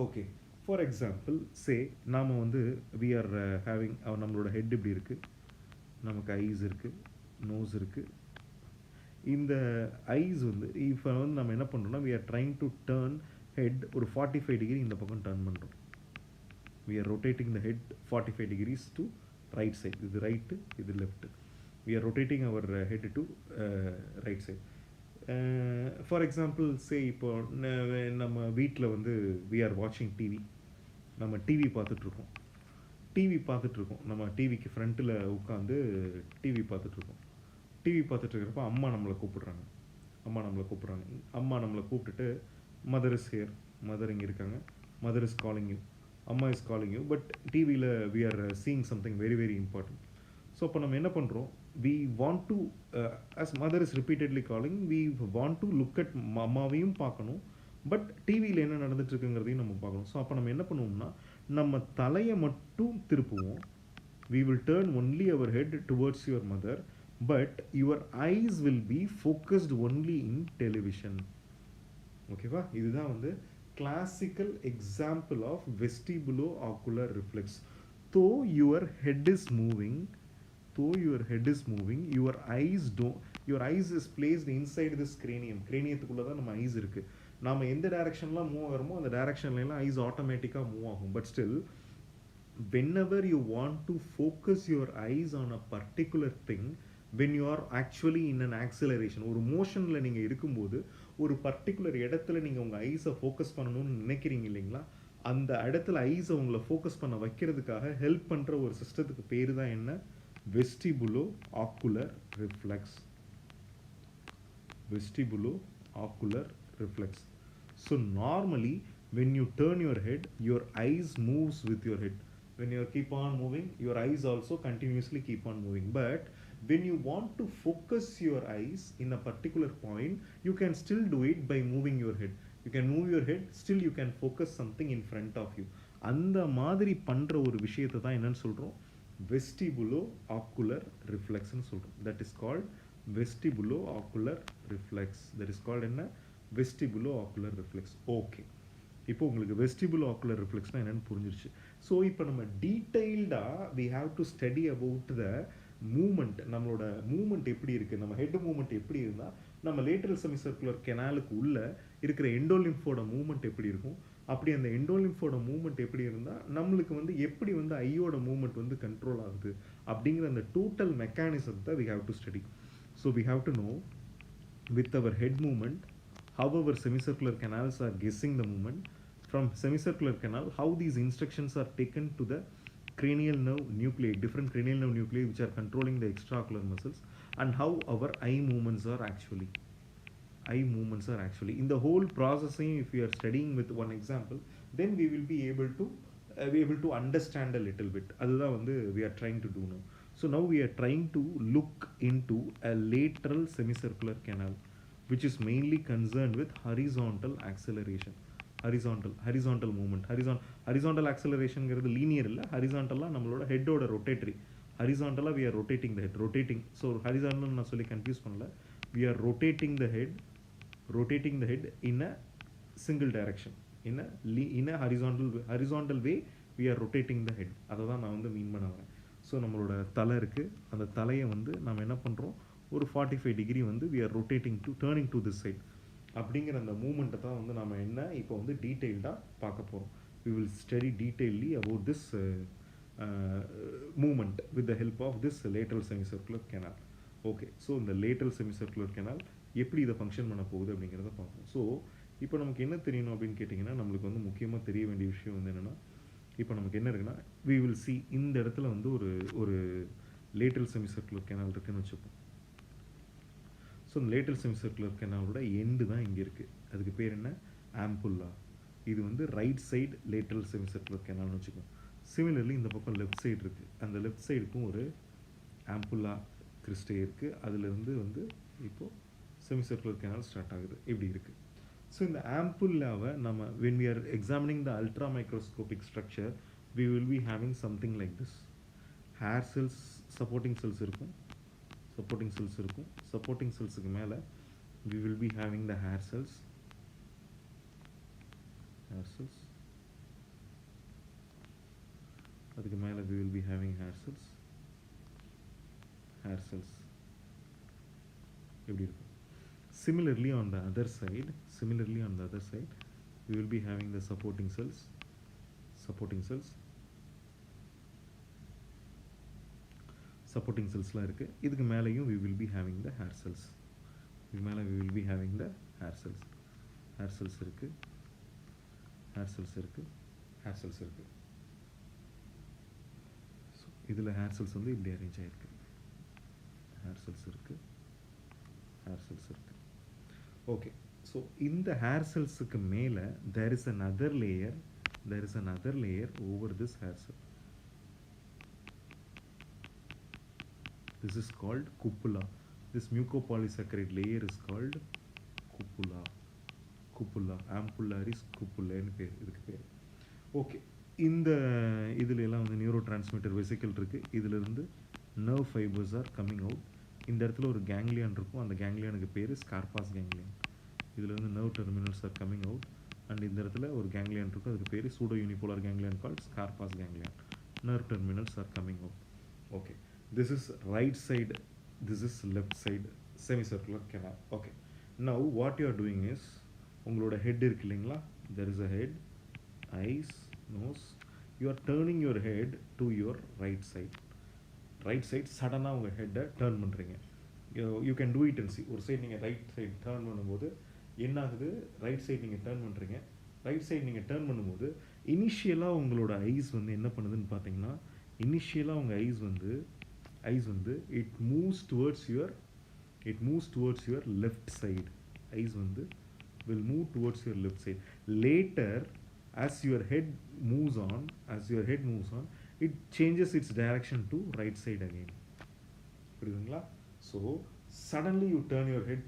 Speaker 1: Okay, for example, say நாம வந்து we are having நம்மளோட head இப்படி இருக்கு, நமக்கு ஐஸ் இருக்கு, நோஸ் இருக்கு. இந்த ஐஸ் வந்து இப்போ வந்து நம்ம என்ன பண்ணுறோம்னா we are trying to turn head ஒரு 45 degree இந்த பக்கம் டர்ன் பண்ணுறோம். We are rotating the head 45 degrees to right side. இது ரைட்டு, இது left. We are rotating our head to right side. For example, say இப்போ நம்ம வீட்டில் வந்து we are watching TV. நம்ம டிவி பார்த்துட்ருக்கோம். நம்ம டிவிக்கு ஃப்ரண்ட்டில் உட்காந்து டிவி பார்த்துட்ருக்கோம். டிவி பார்த்துட்ருக்கிறப்ப அம்மா நம்மளை கூப்பிட்றாங்க. அம்மா நம்மளை கூப்பிட்டுட்டு மதர் இஸ் ஹியர், மதர் இங்கே இருக்காங்க, மதர் இஸ் காலிங் யூ, அம்மா இஸ் காலிங் யூ, பட் டிவியில் we are seeing something very very important. So அப்போ நம்ம என்ன பண்ணுறோம், we want to as mother is repeatedly calling, we want to look at அம்மாவையும் பார்க்கணும், பட் டிவியில் என்ன நடந்துட்டுருக்குங்கிறதையும் நம்ம பார்க்கணும். ஸோ அப்போ நம்ம என்ன பண்ணுவோம்னா நம்ம தலையை மட்டும் திருப்புவோம். we will turn only our head towards your mother, but your eyes will be focused only in television. ஓகேவா? இதுதான் வந்து classical example of vestibulo-ocular reflex. Though your head is moving, your eyes is placed inside this cranium. craniumத்துக்குள்ள தான் நம்ம ice இருக்கு. நாம எந்த டைரக்ஷன்லாம் move ஆகிறோமோ அந்த டைரக்ஷன்லாம் ice ஆட்டோமேட்டிக்காக மூவ் ஆகும். But still whenever you want to focus your eyes on a particular thing, when you are actually in an acceleration, ஒரு மோஷனில் நீங்கள் இருக்கும்போது ஒரு பர்டிகுலர் இடத்துல நீங்கள் உங்கள் ஐஸை ஃபோக்கஸ் பண்ணணும்னு நினைக்கிறீங்க இல்லைங்களா, அந்த இடத்துல ஐஸை உங்களை ஃபோக்கஸ் பண்ண வைக்கிறதுக்காக ஹெல்ப் பண்ணுற ஒரு சிஸ்டத்துக்கு பேர் தான் என்ன, vestibulo-ocular reflex. vestibulo-ocular reflex. So normally when you turn your head, your eyes moves with your head. When you keep on moving, your eyes also continuously keep on moving. But when you want to focus your eyes in a particular point, you can still do it by moving your head. You can move your head, still you can focus something in front of you. அந்த மாதிரி பண்ற ஒரு விஷயத்தை தான் என்னன்னு சொல்றோம், vestibulo-ocular reflex னு சொல்றோம். That is called vestibulo-ocular reflex. That is called என்ன, vestibulo-ocular reflex. Okay, இப்போ உங்களுக்கு vestibulo-ocular reflexனா என்னன்னு புரிஞ்சிருச்சு. ஸோ இப்போ நம்ம டீட்டெயில்டாக we have to study about the movement. நம்மளோட மூமெண்ட் எப்படி இருக்குது, நம்ம ஹெட் மூமெண்ட் எப்படி இருந்தால் நம்ம லேட்டரல் செமிசர்க்குலர் கெனாலுக்கு உள்ளே இருக்கிற எண்டோலிம்ஃபோட மூமெண்ட் எப்படி இருக்கும், அப்படி அந்த எண்டோலிம்ஃபோட மூமெண்ட் எப்படி இருந்தால் நம்மளுக்கு வந்து எப்படி வந்து ஐயோட மூமெண்ட் வந்து கண்ட்ரோல் ஆகுது அப்படிங்கிற அந்த டோட்டல் மெக்கானிசத்தை we have to study. So we have to know with our head movement how our semicircular canals are guessing the movement, from semicircular canal how these instructions are taken to the cranial nerve nuclei, different cranial nerve nuclei which are controlling the extraocular muscles, and how our eye movements are actually in the whole processing. If we are studying with one example, then we will be able to understand a little bit. Adudha vandu we are trying to do now. So now we are trying to look into a lateral semicircular canal which is mainly concerned with horizontal acceleration, horizontal movement. Horizontal acceleration ங்கிறது linear இல்ல, horizontal நம்மளோட ஹெட்டோட rotatory. ஹரிசாண்டலாக we are rotating the head, so horizontal நான் சொல்லி confuse பண்ணல, we are rotating the head in a single direction, in a horizontal way we are rotating the head. அதை தான் நான் வந்து மீன் பண்ண வரேன். ஸோ நம்மளோட தலை இருக்குது, அந்த தலையை வந்து நம்ம என்ன பண்ணுறோம், ஒரு 45 டிகிரி வந்து we are rotating to turning to this side அப்படிங்கிற அந்த மூமெண்ட்டை தான் வந்து நம்ம என்ன இப்போ வந்து டீட்டெயில்டாக பார்க்க போகிறோம். we will study detailedly about this movement with the help of this lateral semicircular canal. Okay, so இந்த லேட்டரல் செமிசர்க்குலர் கெனால் எப்படி இதை ஃபங்க்ஷன் பண்ண போகுது அப்படிங்கிறத பார்ப்போம். ஸோ இப்போ நமக்கு என்ன தெரியணும் அப்படின்னு கேட்டிங்கன்னா, நம்மளுக்கு வந்து முக்கியமாக தெரிய வேண்டிய விஷயம் வந்து என்னென்னா, இப்போ நமக்கு என்ன இருக்குன்னா, we will see இந்த இடத்துல வந்து ஒரு ஒரு லேட்டரல் செமிசர்க்குலர் கெனால் இருக்குன்னு வச்சுப்போம். ஸோ இந்த லேட்டரல் செமிசர்க்குலர் கெனாலோட எண்டு தான் இங்கே இருக்குது. அதுக்கு பேர் என்ன? ஆம்புல்லா. இது வந்து ரைட் சைடு லேட்டரல் செமிசர்க்குலர் கெனால்னு வச்சுக்கோம். சிமிலர்லி இந்த பக்கம் லெஃப்ட் சைடு இருக்குது. அந்த லெஃப்ட் சைடுக்கும் ஒரு ஆம்புல்லா கிறிஸ்டே இருக்குது. அதிலிருந்து வந்து இப்போது செமிசர்க்குலர் கெனால் ஸ்டார்ட் ஆகுது. இப்படி இருக்குது. ஸோ இந்த ஆம்புல்லாவை நம்ம when we are examining the ultra microscopic structure, we will be having something like this. hair cells, supporting cells இருக்கும். supporting cellsக்கு மேலே we will be having the hair cells. அதுக்கு மேலே we will be having hair cells. எப்படி இருக்கும்? Similarly on the other side, we will be having the supporting cells. supporting cellsலாம் இருக்கு. இதுக்கு மேலேயும் we will be having the hair cells. இதுக்கு மேலே we will be having the hair cells. hair cells இருக்கு. So இதில் hair cells வந்து இப்படி arrange ஆகிருக்கு. hair cells இருக்கு. ஓகே, ஸோ இந்த hair cellsக்கு மேலே there is another layer over this hair cell. This is called cupula. This mucopolysaccharide layer is called cupula. ampullaris cupulaன்னு பேர், இதுக்கு பேர். ஓகே, இந்த இதில் எல்லாம் வந்து நியூரோ டிரான்ஸ்மிட்டர் வெசிக்கல் இருக்குது. இதிலிருந்து nerve fibres R coming out. இந்த இடத்துல ஒரு கேங்லியான் இருக்கும். அந்த கேங்லியானுக்கு பேர் ஸ்கார்பாஸ் கேங்லியான். இதில் வந்து nerve terminals are coming out. And இந்த இடத்துல ஒரு கேங்லியான் இருக்கும். அதுக்கு பேர் pseudo unipolar ganglion called Scarpa's ganglion. Nerve terminals are coming out. Okay, this is right side, this is left side semicircular canal. Okay, now what you are doing is, உங்களோட head இருக்கு இல்லைங்களா, there is a head, eyes, nose. You are turning your head to your right side. சடனாக உங்கள் ஹெட்டை turn பண்ணுறீங்க. You can do it and C. ஒரு side நீங்கள் right side turn பண்ணும்போது என்ன ஆகுது? ரைட் சைடு நீங்கள் டேர்ன் பண்ணும்போது இனிஷியலாக உங்களோட ஐஸ் வந்து என்ன பண்ணுதுன்னு பார்த்தீங்கன்னா, இனிஷியலாக உங்கள் ஐஸ் வந்து it moves towards your left side. Eyes வந்து will move towards your left side. Later, as your head moves on, it changes its direction to right side again. புரியுதுங்களா? So suddenly you turn your head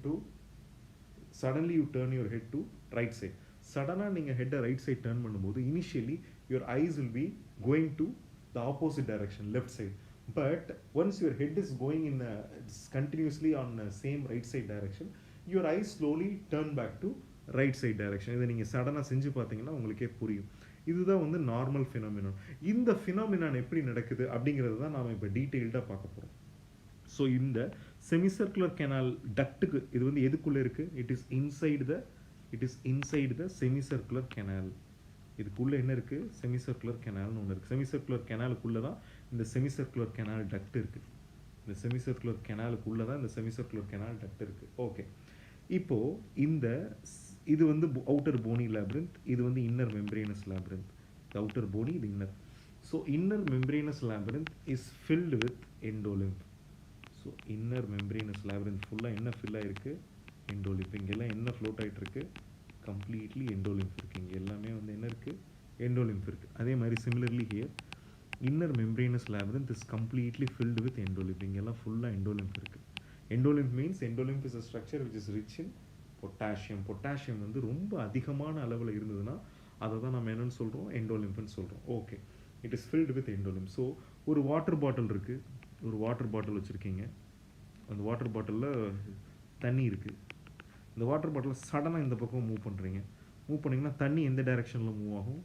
Speaker 1: to right side. சடனாக நீங்கள் ஹெட்டை right side turn பண்ணும்போது initially your eyes will be going to the opposite direction, left side. But once your head is going in continuously on same right side direction, your eyes slowly turn back to right side direction. இதை நீங்கள் சடனாக செஞ்சு பார்த்தீங்கன்னா உங்களுக்கே புரியும். இதுதான் வந்து normal phenomenon. இந்த ஃபினாமினான் எப்படி நடக்குது அப்படிங்கிறது தான் நாம் இப்போ டீட்டெயில்டாக பார்க்க போகிறோம். ஸோ இந்த செமிசர்க்குலர் கெனால் டக்ட்டுக்கு இது வந்து எதுக்குள்ளே இருக்குது? It is inside the semicircular canal. இதுக்குள்ளே என்ன இருக்குது? செமிசர்க்குலர் கெனால்னு ஒன்று இருக்குது. செமிசர்க்குலர் கெனாலுக்குள்ளே தான் இந்த செமிசர்க்குலர் கெனால் டக்ட் இருக்குது. ஓகே, இப்போது இது வந்து அவுட்டர் போனி லேப்ரின்த், இது வந்து inner membranous labyrinth. Outer bony, இது inner. So inner membranous labyrinth is filled with endolymph. So inner membranous labyrinth ஃபுல்லாக என்ன ஃபில் ஆகிருக்கு? எண்டோலிம்ப். இங்கெல்லாம் என்ன ஃப்ளோட் ஆகிட்டு இருக்கு? கம்ப்ளீட்லி எண்டோலிம்ப் இருக்குது. இங்கே எல்லாமே வந்து என்ன இருக்குது? எண்டோலிம்ப் இருக்குது. அதே மாதிரி similarly here inner membranous labyrinth is completely filled with endolymph. இங்கெல்லாம் ஃபுல்லாக எண்டோலிம்ப் இருக்குது. Endolymph means endolymph is a structure which is rich in potassium. Potassium வந்து ரொம்ப அதிகமான அளவில் இருந்ததுன்னா அதை தான் நம்ம என்னென்னு சொல்கிறோம்? எண்டோலிம்ப்னு சொல்கிறோம். Okay, it is filled with endolymph. So ஒரு வாட்டர் பாட்டில் இருக்குது. ஒரு வாட்டர் பாட்டில் வச்சுருக்கீங்க. அந்த வாட்டர் பாட்டிலில் தண்ணி இருக்குது. இந்த வாட்டர் பாட்டில் சடனாக இந்த பக்கம் மூவ் பண்ணிங்கன்னா தண்ணி எந்த டைரெக்ஷனில் மூவ் ஆகும்?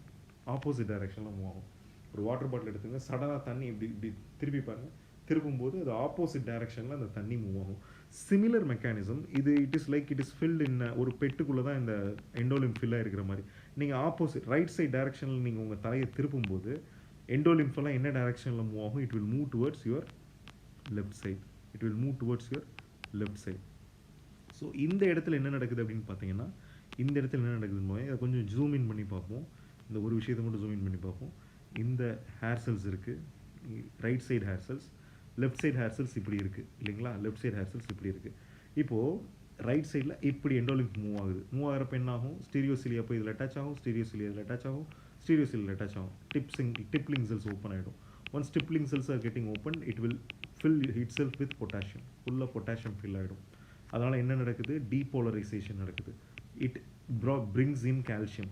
Speaker 1: ஆப்போசிட் டைரெக்ஷனில் மூவ் ஆகும். ஒரு வாட்டர் பாட்டில் எடுத்துங்க, சடனாக தண்ணி இப்படி திருப்பி பாருங்கள். திருப்பும்போது அது ஆப்போசிட் டைரெக்ஷனில் அந்த தண்ணி மூவ் ஆகும். சிமிலர் மெக்கானிசம் இது. இட் இஸ் ஃபில்டு இன் ஒரு பெட்டுக்குள்ளே தான் இந்த எண்டோலிம்ப் ஃபில்லாக இருக்கிற மாதிரி. நீங்கள் ஆப்போசிட் ரைட் சைட் டைரெக்ஷனில் நீங்கள் உங்கள் தலையை திருப்பும்போது எண்டோலிம்ஃபெல்லாம் என்ன டைரக்ஷனில் மூவ் ஆகும்? It will move towards your left side. It will move towards your left side. So இந்த இடத்துல என்ன நடக்குது அப்படின்னு பார்த்தீங்கன்னா, இந்த இடத்துல என்ன நடக்குதுன்னு இதை கொஞ்சம் ஜூம் இன் பண்ணி பார்ப்போம். இந்த ஒரு விஷயத்தை மட்டும் ஜூம் இன் பண்ணி பார்ப்போம். இந்த ஹேர் செல்ஸ் இருக்குது, right side hair cells, left side hair cells இப்படி இருக்குது இல்லைங்களா? லெஃப்ட் சைடு ஹேர் செல்ஸ் இப்படி இருக்குது. இப்போது ரைட் சைடில் இப்படி எண்டோலிம்ஃப் மூவ் ஆகுது. மூவ் ஆகிறப்ப என்ன ஆகும்? ஸ்டீரியோசிலியா போய் இதில் அட்டாச் ஆகும், ஸ்டீரியோசிலியா இதில் அட்டாச் ஆகும், ஸ்டீரியோசிலியில் அட்டாச் ஆகும். டிப்லிங் செல்ஸ் ஓப்பன் ஆகிடும். Once tip link cells are getting open, it will fill itself with potassium. ஃபுல்லாக பொட்டாசியம் ஃபில் ஆகிடும். அதனால் என்ன நடக்குது? டீபோலரைசேஷன் நடக்குது. It brings in calcium.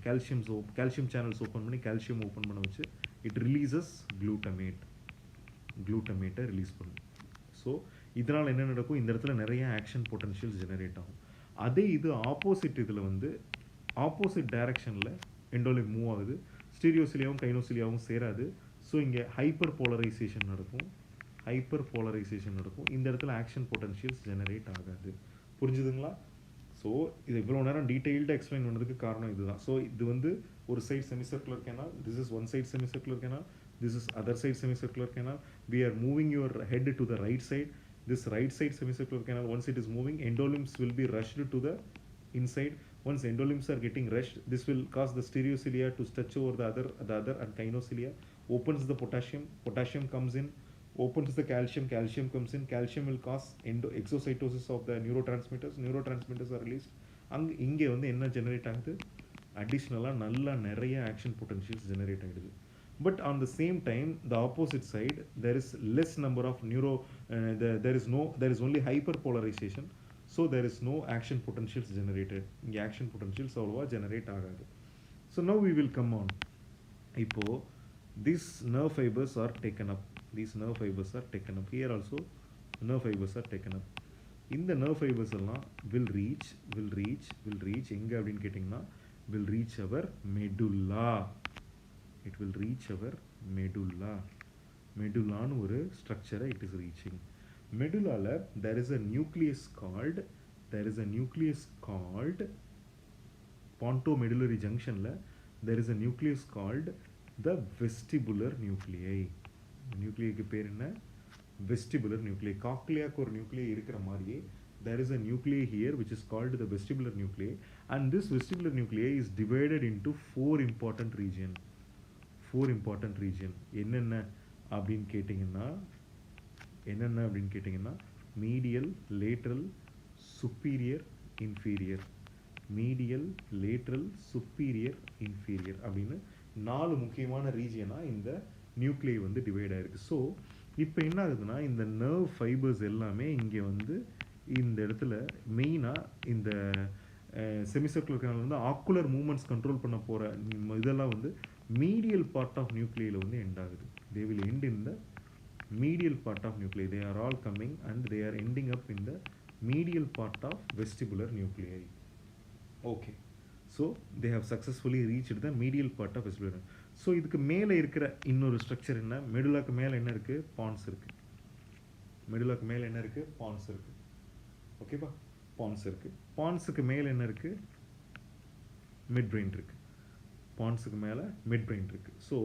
Speaker 1: calcium channels open பண்ணி calcium ஓப்பன் பண்ண வச்சு இட் ரிலீசஸ் glutamate ரிலீஸ் பண்ணும். ஸோ இதனால் என்ன நடக்கும்? இந்த இடத்துல நிறைய ஆக்ஷன் பொட்டன்ஷியல்ஸ் ஜெனரேட் ஆகும். அதே இது ஆப்போசிட் இதில் வந்து ஆப்போசிட் டைரக்ஷனில் எண்டோலிம் மூவ் ஆகுது. ஸ்டீரியோசிலியாவும் கைனோசிலியாவும் சேராது. ஸோ இங்கே ஹைப்பர் போலரைசேஷன் நடக்கும். இந்த இடத்துல ஆக்ஷன் பொட்டன்ஷியல்ஸ் ஜெனரேட் ஆகாது. புரிஞ்சுதுங்களா? ஸோ இது இவ்வளோ நேரம் டீட்டெயில்டாக எக்ஸ்பிளைன் பண்ணதுக்கு காரணம் இதுதான். ஸோ இது வந்து ஒரு side semicircular canal, this is one side semicircular canal, this is other side semicircular canal. We are moving your head to the right side. This right side semicircular canal, once it is moving, endolimbs will be rushed to the inside. Once endolimbs are getting rushed, this will cause the stereocilia to stretch over the other and kinocilia, opens the potassium comes in, opens the calcium comes in. Calcium will cause exocytosis of the neurotransmitters are released. இங்கே வந்து என்ன generate ஆகுது? அடிஷ்னலாக நல்லா நிறைய action potentials generate ஆகிடுது. But on the same time, the opposite side, there is less number of there is only hyperpolarization, so there is no action potentials generated. The action potentials அவ்வளவா generate ஆகாது. So now we will come on. இப்போ these nerve fibers are taken up. Here also nerve fibers are taken up. இந்த nerve fibers எல்லாம் will reach எங்க அப்படின்னு கேட்டிங்கன்னா, will reach our medulla. It will reach our medulla. Medulla ஒரு structure it is reaching. Medulla there is a nucleus called pontomedullary junction there is a nucleus called the vestibular nuclei. nuclei க்கு பேர் என்ன? vestibular nuclei. காக்லியாக்கு ஒரு nuclei இருக்கிற மாதிரியே there is a nuclei here which is called the vestibular nuclei, and this vestibular nuclei is divided into four important regions. என்னென்ன அப்படின்னு கேட்டிங்கன்னா medial, lateral, superior, inferior. அப்படின்னு 4 முக்கியமான ரீஜியனாக இந்த நியூக்ளியை வந்து டிவைட் ஆகிருக்கு. ஸோ இப்போ என்ன ஆகுதுன்னா, இந்த நர்வ் ஃபைபர்ஸ் எல்லாமே இங்கே வந்து இந்த இடத்துல மெயினாக இந்த செமிசர்க்குலர் கேனல் வந்து ஆக்குலர் மூமெண்ட்ஸ் கண்ட்ரோல் பண்ண போகிற இதெல்லாம் வந்து மீடியல் பார்ட் ஆஃப் நியூக்ளியில் வந்து எண்ட் ஆகுது. They will end in the medial part of nuclei. They are all coming and they are ending up in the medial part of vestibular nuclei. Okay, so they have successfully reached the medial part of vestibular. So இதுக்கு மேலே இருக்கிற இன்னொரு structure என்ன? மெடுலாக்கு மேலே என்ன இருக்குது? பான்ஸ் இருக்குது. ஓகேப்பா, பான்ஸ் இருக்குது. பான்ஸுக்கு மேலே என்ன இருக்குது? மிட் பிரெயின் இருக்குது. ஸோ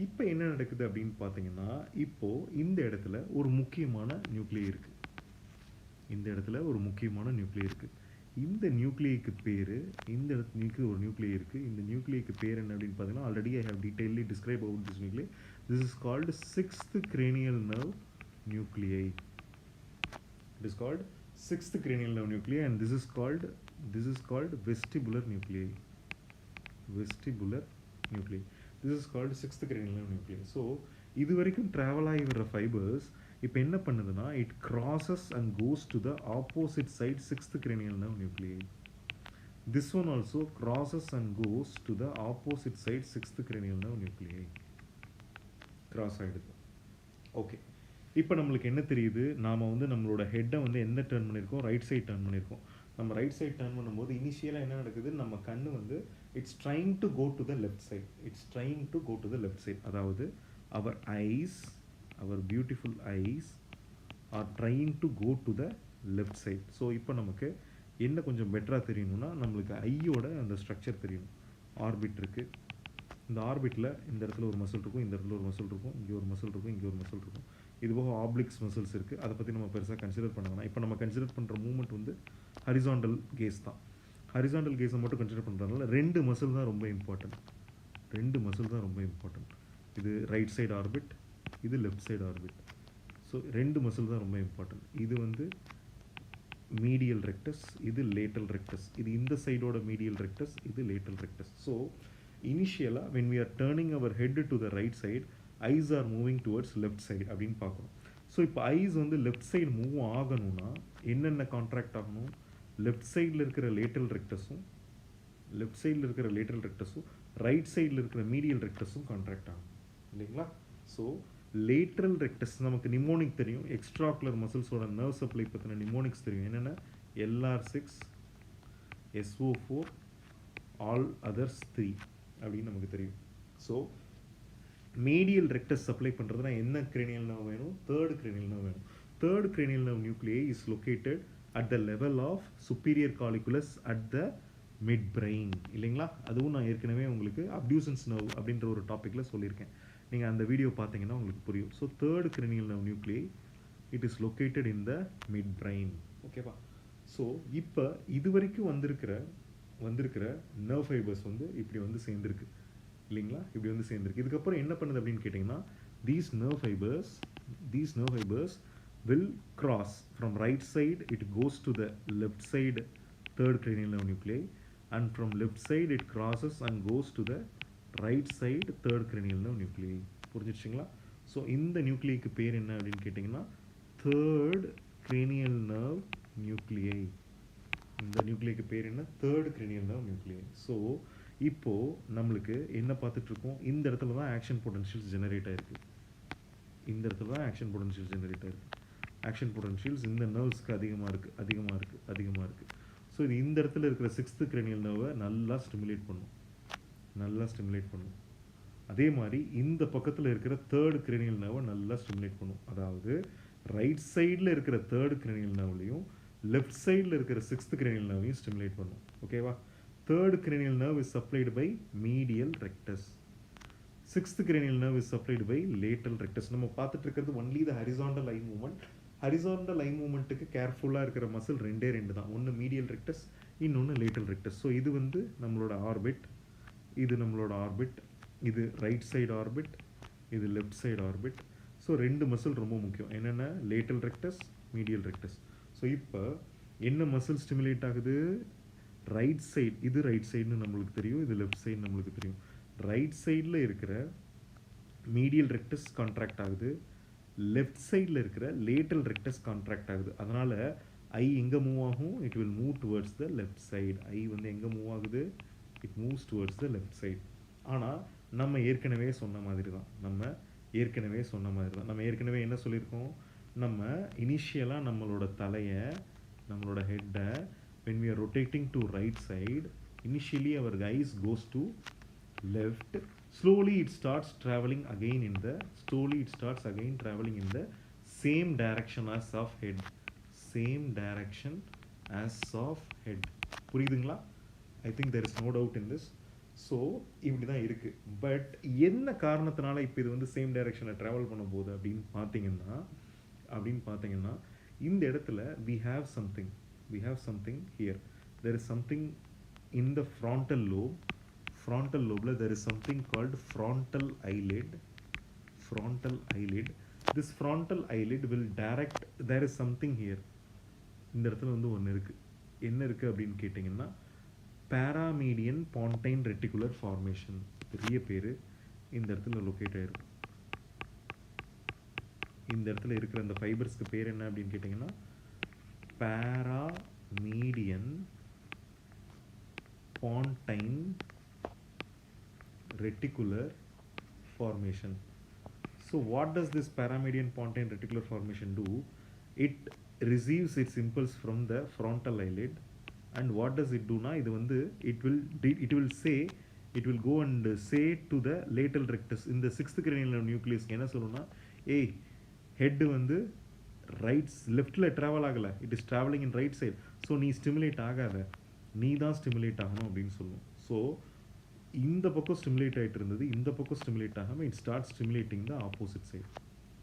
Speaker 1: இப்போ என்ன நடக்குது அப்படின்னு பார்த்தீங்கன்னா, இப்போது இந்த இடத்துல ஒரு முக்கியமான நியூக்ளியை இருக்குது. இந்த நியூக்ளியைக்கு பேர், இந்த இடத்துக்கு ஒரு நியூக்ளியை இருக்குது. இந்த நியூக்ளியைக்கு பேர் என்ன அப்படின்னு பார்த்தீங்கன்னா, already I have detailly describe about this nuclei. This is called 6th cranial nerve nuclei. It is called 6th cranial nerve nuclei, and this is called vestibular nuclei. This is called 6th cranial nerve nuclei. So இது வரைக்கும் travel ஆகி வர fibres இப்போ என்ன பண்ணுதுன்னா, it crosses and goes to the opposite side 6th cranial nerve nuclei. This one also crosses and goes to the opposite side 6th cranial nerve nuclei. Cross ஆகிடுது. Okay, இப்போ நம்மளுக்கு என்ன தெரியுது? நாம் வந்து நம்மளோட ஹெட்டை வந்து எந்த டர்ன் பண்ணியிருக்கோம்? ரைட் சைட் டர்ன் பண்ணியிருக்கோம். நம்ம ரைட் சைட் டர்ன் பண்ணும்போது இனிஷியலாக என்ன நடக்குது? நம்ம கண்ணு வந்து it's trying to go to the left side. அதாவது our eyes, our beautiful eyes are trying to go to the left side. So இப்போ நமக்கு என்ன கொஞ்சம் பெட்டராக தெரியணும்னா, நம்மளுக்கு ஐயோட அந்த ஸ்ட்ரக்சர் தெரியணும். ஆர்பிட் இருக்குது, இந்த ஆர்பிட்டில் இந்த இடத்துல ஒரு மசில் இருக்கும், இந்த இடத்துல ஒரு மசில் இருக்கும், இங்கே ஒரு மசில் இருக்கும், இங்கே ஒரு மசில் இருக்கும். இது போக ஆப்ளிக்ஸ் மசில்ஸ் இருக்குது. அதை பற்றி நம்ம பெருசாக கன்சிடர் பண்ண வேணாம். இப்போ நம்ம கன்சிடர் பண்ணுற மூவ்மெண்ட் வந்து ஹரிசாண்டல் கேஸ் தான். ஹரிசாண்டல் கேஸை மட்டும் கன்சிடர் பண்ணுறதுனால 2 மசில் தான் ரொம்ப இம்பார்ட்டன்ட். 2 மசில் தான் ரொம்ப இம்பார்ட்டன்ட். இது ரைட் சைடு ஆர்பிட், இது left side orbit. So 2 muscle தான் ரொம்ப இம்பார்ட்டன்ட். இது வந்து medial rectus, இது lateral rectus. இது இந்த சைடோட medial rectus, இது lateral rectus. So initially when we are turning our head to the right side, eyes are moving towards left side அப்படின்னு பார்க்கணும். ஸோ இப்போ ஐஸ் வந்து லெஃப்ட் சைடு மூவ் ஆகணும்னா என்னென்ன கான்ட்ராக்ட் ஆகணும்? லெஃப்ட் சைடில் இருக்கிற லேட்டரல் ரெக்டஸும் ரைட் சைடில் இருக்கிற மீடியல் ரெக்டஸும் கான்ட்ராக்ட் ஆகும் இல்லைங்களா? ஸோ லேட்ரல் ரெக்டஸ் நமக்கு நிமோனிக் தெரியும். எக்ஸ்ட்ராகுலர் மசில்ஸோட நர்வ் சப்ளை பற்றின நிமோனிக்ஸ் தெரியும். என்னென்ன? LR6, SO4, ஆல் அதர்ஸ் 3 அப்படின்னு நமக்கு தெரியும். ஸோ மீடியல் ரெக்டஸ் சப்ளை பண்ணுறதுனா என்ன கிரேனியல் நர்வ் வேணும்? தேர்ட் கிரேனியல் நர்வ் வேணும். Third cranial nerve nuclei is located at the level of superior colliculus at the midbrain இல்லைங்களா? அதுவும் நான் ஏற்கனவே உங்களுக்கு அப்டியூசன்ஸ் நர்வ் அப்படின்ற ஒரு டாப்பிக்கில் சொல்லியிருக்கேன். நீங்கள் அந்த வீடியோ பார்த்தீங்கன்னா உங்களுக்கு புரியும். So third cranial nerve nuclei it is located in the midbrain. ஓகேவா? ஸோ இப்போ இது வரைக்கும் வந்திருக்கிற நர்வ் ஃபைபர்ஸ் வந்து இப்படி வந்து சேர்ந்துருக்கு இல்லைங்களா? இப்படி வந்து சேர்ந்துருக்கு. இதுக்கப்புறம் என்ன பண்ணுது அப்படின்னு கேட்டிங்கன்னா, these nerve fibers will cross from right side, it goes to the left side third cranial nerve nuclei, and from left side it crosses and goes to the right side third cranial nerve nuclei. புரிஞ்சிடுச்சிங்களா? So இந்த நியூக்ளியைக்கு பேர் என்ன அப்படின்னு கேட்டிங்கன்னா third cranial nerve nuclei. இந்த நியூக்ளியைக்கு பேர் என்ன? Third cranial nerve nuclei. So இப்போது நம்மளுக்கு என்ன பார்த்துட்ருக்கோம்? இந்த இடத்துல தான் ஆக்ஷன் பொட்டன்ஷியல்ஸ் ஜெனரேட் ஆகிருக்கு. ஆக்ஷன் பொட்டன்ஷியல்ஸ் இந்த நர்வ்ஸ்க்கு அதிகமாக இருக்குது. ஸோ இது இந்த இடத்துல இருக்கிற 6th cranial nerve நல்லா ஸ்டிமுலேட் பண்ணும். அதே மாதிரி இந்த பக்கத்தில் இருக்கிற தேர்ட் cranial nerve நல்லா ஸ்டிமுலேட் பண்ணும். அதாவது ரைட் சைடில் இருக்கிற தேர்ட் cranial nerveலையும் லெஃப்ட் சைடில் இருக்கிற 6th cranial nerveலையும் ஸ்டிமுலேட் பண்ணும். ஓகேவா? Third cranial nerve is supplied by medial rectus. 6th cranial nerve is supplied by lateral rectus. நம்ம பார்த்துட்டு இருக்கிறது only the horizontal eye movement. horizontal eye movementக்கு கேர்ஃபுல்லாக இருக்கிற மசில் ரெண்டே தான். ஒன்று medial rectus, இன்னொன்று lateral rectus. ஸோ இது வந்து நம்மளோட ஆர்பிட், இது ரைட் சைடு ஆர்பிட், இது லெஃப்ட் சைடு ஆர்பிட். ஸோ ரெண்டு மசில் ரொம்ப முக்கியம். என்னென்ன? lateral rectus, medial rectus. So இப்போ என்ன மசில் ஸ்டிமுலேட் ஆகுது? ரைட் சைடு, இது ரைட் சைடுன்னு நம்மளுக்கு தெரியும், இது லெஃப்ட் சைடு நம்மளுக்கு தெரியும். ரைட் சைடில் இருக்கிற மீடியல் ரெக்டஸ் கான்ட்ராக்ட் ஆகுது, லெஃப்ட் சைடில் இருக்கிற லேட்டரல் ரெக்டஸ் கான்ட்ராக்ட் ஆகுது. அதனால் ஐ எங்கே மூவ் ஆகும்? It will move towards the left side. Eye வந்து எங்கே மூவ் ஆகுது? It moves towards the left side. ஆனால் நம்ம ஏற்கனவே சொன்ன மாதிரி தான் நம்ம ஏற்கனவே என்ன சொல்லியிருக்கோம்? நம்ம இனிஷியலாக நம்மளோட தலையை, நம்மளோட ஹெட்டை, when we are rotating to right side, initially our eyes goes to left, slowly it starts traveling again in the same direction as of head. புரியுதுங்களா? I think there is no doubt in this. So இப்படி தான் இருக்குது. But என்ன காரணத்தினால இப்போ இது வந்து same டைரெக்ஷனில் ட்ராவல் பண்ண போகுது அப்படின்னு பார்த்தீங்கன்னா இந்த இடத்துல we have something here. There is something in the frontal lobe. There is something called frontal eyelid. This frontal eyelid will direct. There is something here. இந்த இடத்துல வந்து ஒன்று இருக்குது. என்ன இருக்குது அப்படின்னு கேட்டிங்கன்னா paramedian pontine reticular formation. பெரிய பேர். இந்த இடத்துல லொக்கேட் ஆகிருக்கும். இந்த இடத்துல இருக்கிற அந்த ஃபைபர்ஸ்க்கு பேர் என்ன அப்படின்னு கேட்டிங்கன்னா paramedian pontine reticular formation. So what does this paramedian pontine reticular formation do? It receives its impulse from the frontal eyelid, and what does it do? இது வந்து it will go and say to the lateral rectus. இந்த 6th cranial nucleus என்ன சொல்லுன்னா, ஏய் head வந்து லெஃப்டில் travel ஆகலை, it is travelling in right side. So நீ stimulate ஆகாத, நீ தான் ஸ்டிமுலேட் ஆகணும் அப்படின்னு சொல்லுவோம். ஸோ இந்த பக்கம் ஸ்டிமுலேட் ஆகிட்டு இருந்தது, இந்த பக்கம் ஸ்டிமுலேட் ஆகாமல் it start stimulating the opposite side.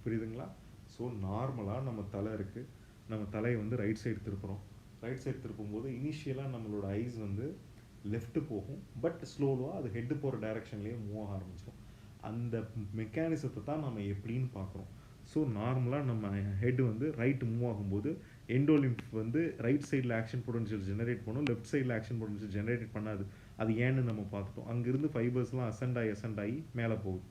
Speaker 1: புரியுதுங்களா? ஸோ நார்மலாக நம்ம தலை இருக்குது, நம்ம தலையை வந்து ரைட் சைடு திருப்புறோம். ரைட் சைடு திருப்பும்போது இனிஷியலாக நம்மளோட ஐஸ் வந்து லெஃப்ட்டு போகும், பட் ஸ்லோவாக அது ஹெட்டு போகிற டைரெக்ஷன்லேயே மூவ் ஆக ஆரம்பிச்சிடும். அந்த மெக்கானிசத்தை தான் நம்ம எப்படின்னு பார்க்குறோம். ஸோ நார்மலாக நம்ம ஹெட் வந்து ரைட் மூவ் ஆகும்போது எண்டோலிம்ப் வந்து ரைட் சைடில் ஆக்ஷன் பொட்டன்ஷியல் ஜெனரேட் பண்ணும், லெஃப்ட் சைடில் ஆக்ஷன் பொட்டன்ஷியல் ஜெனரேட் பண்ணாது. அது ஏன்னு நம்ம பார்த்துட்டோம். அங்கேருந்து ஃபைபர்ஸ்லாம் அசெண்ட் ஆகி மேலே போகுது.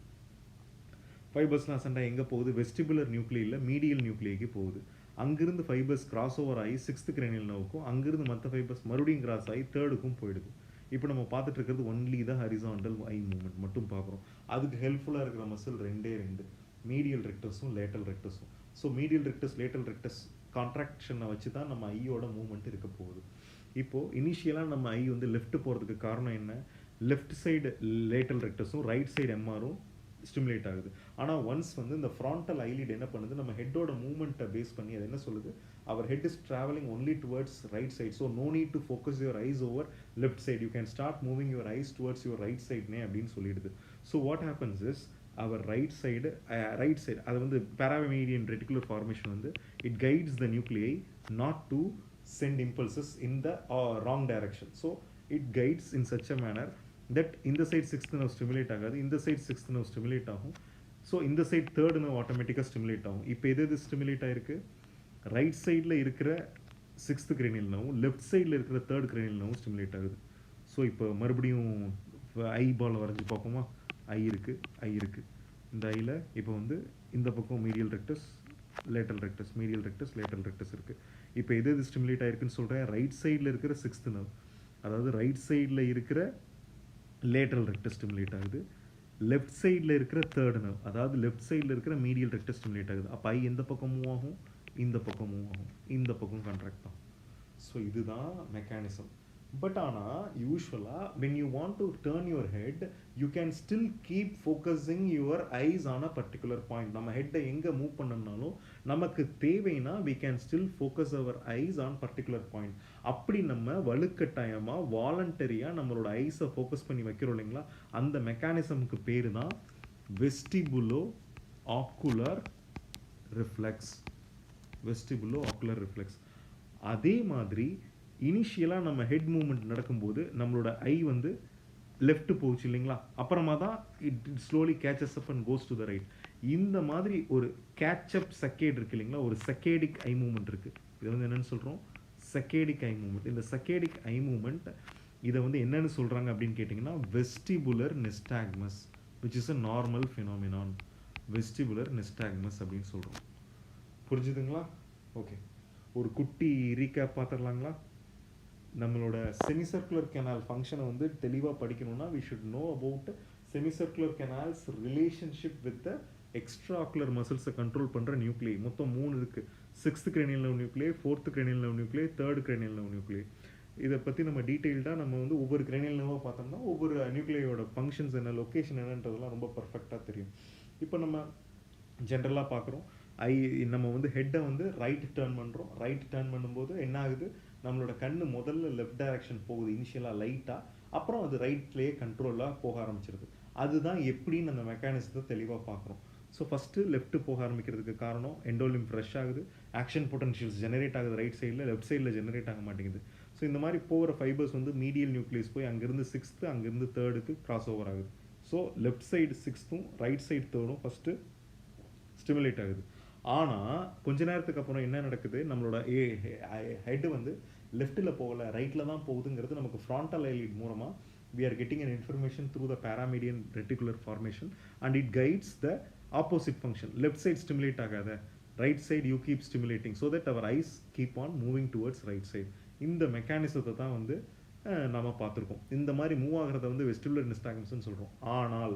Speaker 1: ஃபைபர்ஸ்லாம் அசெண்ட் ஆகி எங்கே போகுது? வெஸ்டிபுலர் நியூக்ளியில் மீடியல் நியூக்ளியைக்கு போகுது. அங்கிருந்து ஃபைபர்ஸ் கிராஸ் ஓவர் ஆகி 6th கிரேனியல் நர்வுக்கும், அங்கிருந்து மற்ற ஃபைபர்ஸ் மறுபடியும் கிராஸ் ஆகி 3rd போயிடுது. இப்போ நம்ம பார்த்துட்டு இருக்கிறது only the horizontal eye movement மட்டும் பார்க்குறோம். அதுக்கு ஹெல்ப்ஃபுல்லாக இருக்கிற மசில் ரெண்டே ரெண்டு, மீடியல் ரெக்டஸும் லேட்டல் ரெக்டஸும். So medial rectus lateral rectus கான்ட்ராக்ஷனை வச்சு தான் நம்ம ஐயோட மூவ்மெண்ட் இருக்க போகுது. இப்போது இனிஷியலாக நம்ம ஐ வந்து லெஃப்ட் போகிறதுக்கு காரணம் என்ன? லெஃப்ட் சைடு லேட்டல் ரெக்டஸும் ரைட் சைடு எம்ஆரும் ஸ்டிமுலேட் ஆகுது. ஆனால் ஒன்ஸ் வந்து இந்த ஃப்ரான்டல் ஐலிட் என்ன பண்ணுது, நம்ம ஹெட்டோட மூவ்மெண்ட்டை பேஸ் பண்ணி அது என்ன சொல்லுது, our head is travelling only towards right side, so no need to focus your eyes over left side, you can start moving your eyes towards your right சைட்னே அப்படின்னு சொல்லிடுது. So what happens is our right side அது வந்து paramedian reticular formation வந்து it guides the nuclei not to send impulses in the wrong direction. So it guides in such a manner that இந்த side 6th nerve stimulate ஆகாது, இந்த side 6th nerve stimulate ஆகும். So இந்த side 3rd nerve ஆட்டோமேட்டிக்காக stimulate ஆகும். இப்போ எது stimulate ஆகிருக்கு? ரைட் சைடில் இருக்கிற 6th cranial nerve, லெஃப்ட் சைடில் இருக்கிற 3rd cranial nerve ஸ்டிமுலேட் ஆகுது. ஸோ இப்போ மறுபடியும் ஐ பால் வரைஞ்சி பார்ப்போமா? ஐ இருக்குது. இந்த ஐயில் இப்போ வந்து இந்த பக்கம் medial rectus, lateral rectus, medial rectus, lateral rectus இருக்குது. இப்போ எது ஸ்டிமுலேட் ஆகிருக்குன்னு சொல்கிறேன்? ரைட் சைடில் இருக்கிற 6th nerve, அதாவது ரைட் சைடில் இருக்கிற லேட்டரல் ரெக்டஸ் ஸ்டிமுலேட் ஆகுது. லெஃப்ட் சைடில் இருக்கிற 3rd nerve, அதாவது லெஃப்ட் சைடில் இருக்கிற மீடியல் ரெக்டஸ் ஸ்டிமுலேட் ஆகுது. அப்போ ஐ எந்த பக்கம் மூவ் ஆகும்? இந்த பக்கம் மூவ் ஆகும், இந்த பக்கம் கான்ட்ராக்ட் ஆகும். ஸோ இதுதான் மெக்கானிசம். பட் ஆனால் யூஸ்வலாக when you want to turn your head, you can still keep focusing your eyes on a particular point. நம்ம ஹெட்டை எங்கே மூவ் பண்ணோம்னாலும் நமக்கு தேவைன்னா we can still focus our eyes on particular point. அப்படி நம்ம வலுக்கட்டாயமாக வாலண்டரியாக நம்மளோட ஐஸை ஃபோக்கஸ் பண்ணி வைக்கிறோம் இல்லைங்களா, அந்த மெக்கானிசமுக்கு பேர் தான் vestibulo ocular reflex. Vestibulo ocular reflex. அதே மாதிரி இனிஷியலாக நம்ம ஹெட் மூவ்மெண்ட் நடக்கும்போது நம்மளோட ஐ வந்து லெஃப்ட் போச்சு இல்லைங்களா, அப்புறமா தான் it slowly catches up and goes to the right. இந்த மாதிரி ஒரு கேட்சப் சக்கேட் இருக்கு இல்லைங்களா, ஒரு சக்கேடிக் ஐ மூவ்மெண்ட் இருக்குது. இதை வந்து என்னென்னு சொல்கிறோம்? சக்கேடிக் ஐ மூவ்மெண்ட். இந்த சக்கேடிக் ஐ மூவ்மெண்ட் இதை வந்து என்னென்னு சொல்கிறாங்க அப்படின்னு கேட்டிங்கன்னா vestibular nystagmus, which is a normal phenomenon. Vestibular nystagmus அப்படின்னு சொல்கிறோம். புரிஞ்சுதுங்களா? ஓகே, ஒரு குட்டி ரீகேப் பார்த்துடலாங்களா? நம்மளோட செமிசர்க்குலர் கெனால் ஃபங்க்ஷனை வந்து தெளிவாக படிக்கணும்னா we should know about semicircular canals relationship with the extra ocular மசில்ஸை கண்ட்ரோல் பண்ணுற நியூக்ளியை. மொத்தம் 3 இருக்குது. 6th cranial nerve நியூக்ளியை, 4th cranial nerve நியூக்ளியை, 3rd cranial nerve நியூக்ளியை. இதை பற்றி நம்ம டீட்டெயில்டாக நம்ம வந்து ஒவ்வொரு cranial nerve பார்த்தோம்னா ஒவ்வொரு நியூக்ளியோட ஃபங்க்ஷன்ஸ் என்ன, லொக்கேஷன் என்னன்றதெல்லாம் ரொம்ப பர்ஃபெக்டாக தெரியும். இப்போ நம்ம ஜென்ரலாக பார்க்குறோம், நம்ம வந்து ஹெட்டை வந்து ரைட் டேர்ன் பண்ணுறோம். ரைட் டேர்ன் பண்ணும்போது என்ன ஆகுது, நம்மளோட கண்ணு முதல்ல லெஃப்ட் டைரக்ஷன் போகுது இனிஷியலாக லைட்டாக, அப்புறம் அது ரைட்லேயே கண்ட்ரோலாக போக ஆரம்பிச்சிருது. அதுதான் எப்படின்னு அந்த மெக்கானிசத்தை தெளிவாக பார்க்குறோம். ஸோ ஃபஸ்ட்டு லெஃப்ட்டு போக ஆரம்பிக்கிறதுக்கு காரணம் எண்டோலிம் ஃப்ரெஷ் ஆகுது, ஆக்ஷன் பொட்டன்ஷியல்ஸ் ஜெனரேட் ஆகுது ரைட் சைடில், லெஃப்ட் சைடில் ஜெனரேட் ஆக மாட்டேங்குது. ஸோ இந்த மாதிரி போகிற ஃபைபர்ஸ் வந்து மீடியல் நியூக்ளியஸ் போய் அங்கேருந்து 6th, அங்கேருந்து 3rd கிராஸ் ஓவர் ஆகுது. So left side 6th right side 3rd first stimulate ஆகுது. ஆனால் கொஞ்ச நேரத்துக்கு அப்புறம் என்ன நடக்குது, நம்மளோட ஹெட்டு வந்து லெஃப்ட்டில் போகலை, ரைட்டில் தான் போகுதுங்கிறது நமக்கு ஃப்ரான்டல் ஐலிட் மூலமாக we are getting an information through the paramedian reticular formation and it guides the opposite function. Left side stimulate ஆகாத, right side you keep stimulating so that our eyes keep on moving towards right side. இந்த மெக்கானிசத்தை தான் வந்து நம்ம பார்த்துருக்கோம். இந்த மாதிரி move ஆகிறத வந்து வெஸ்டிபுலர் நிஸ்டாக்மஸ்ன்னு சொல்கிறோம். ஆனால்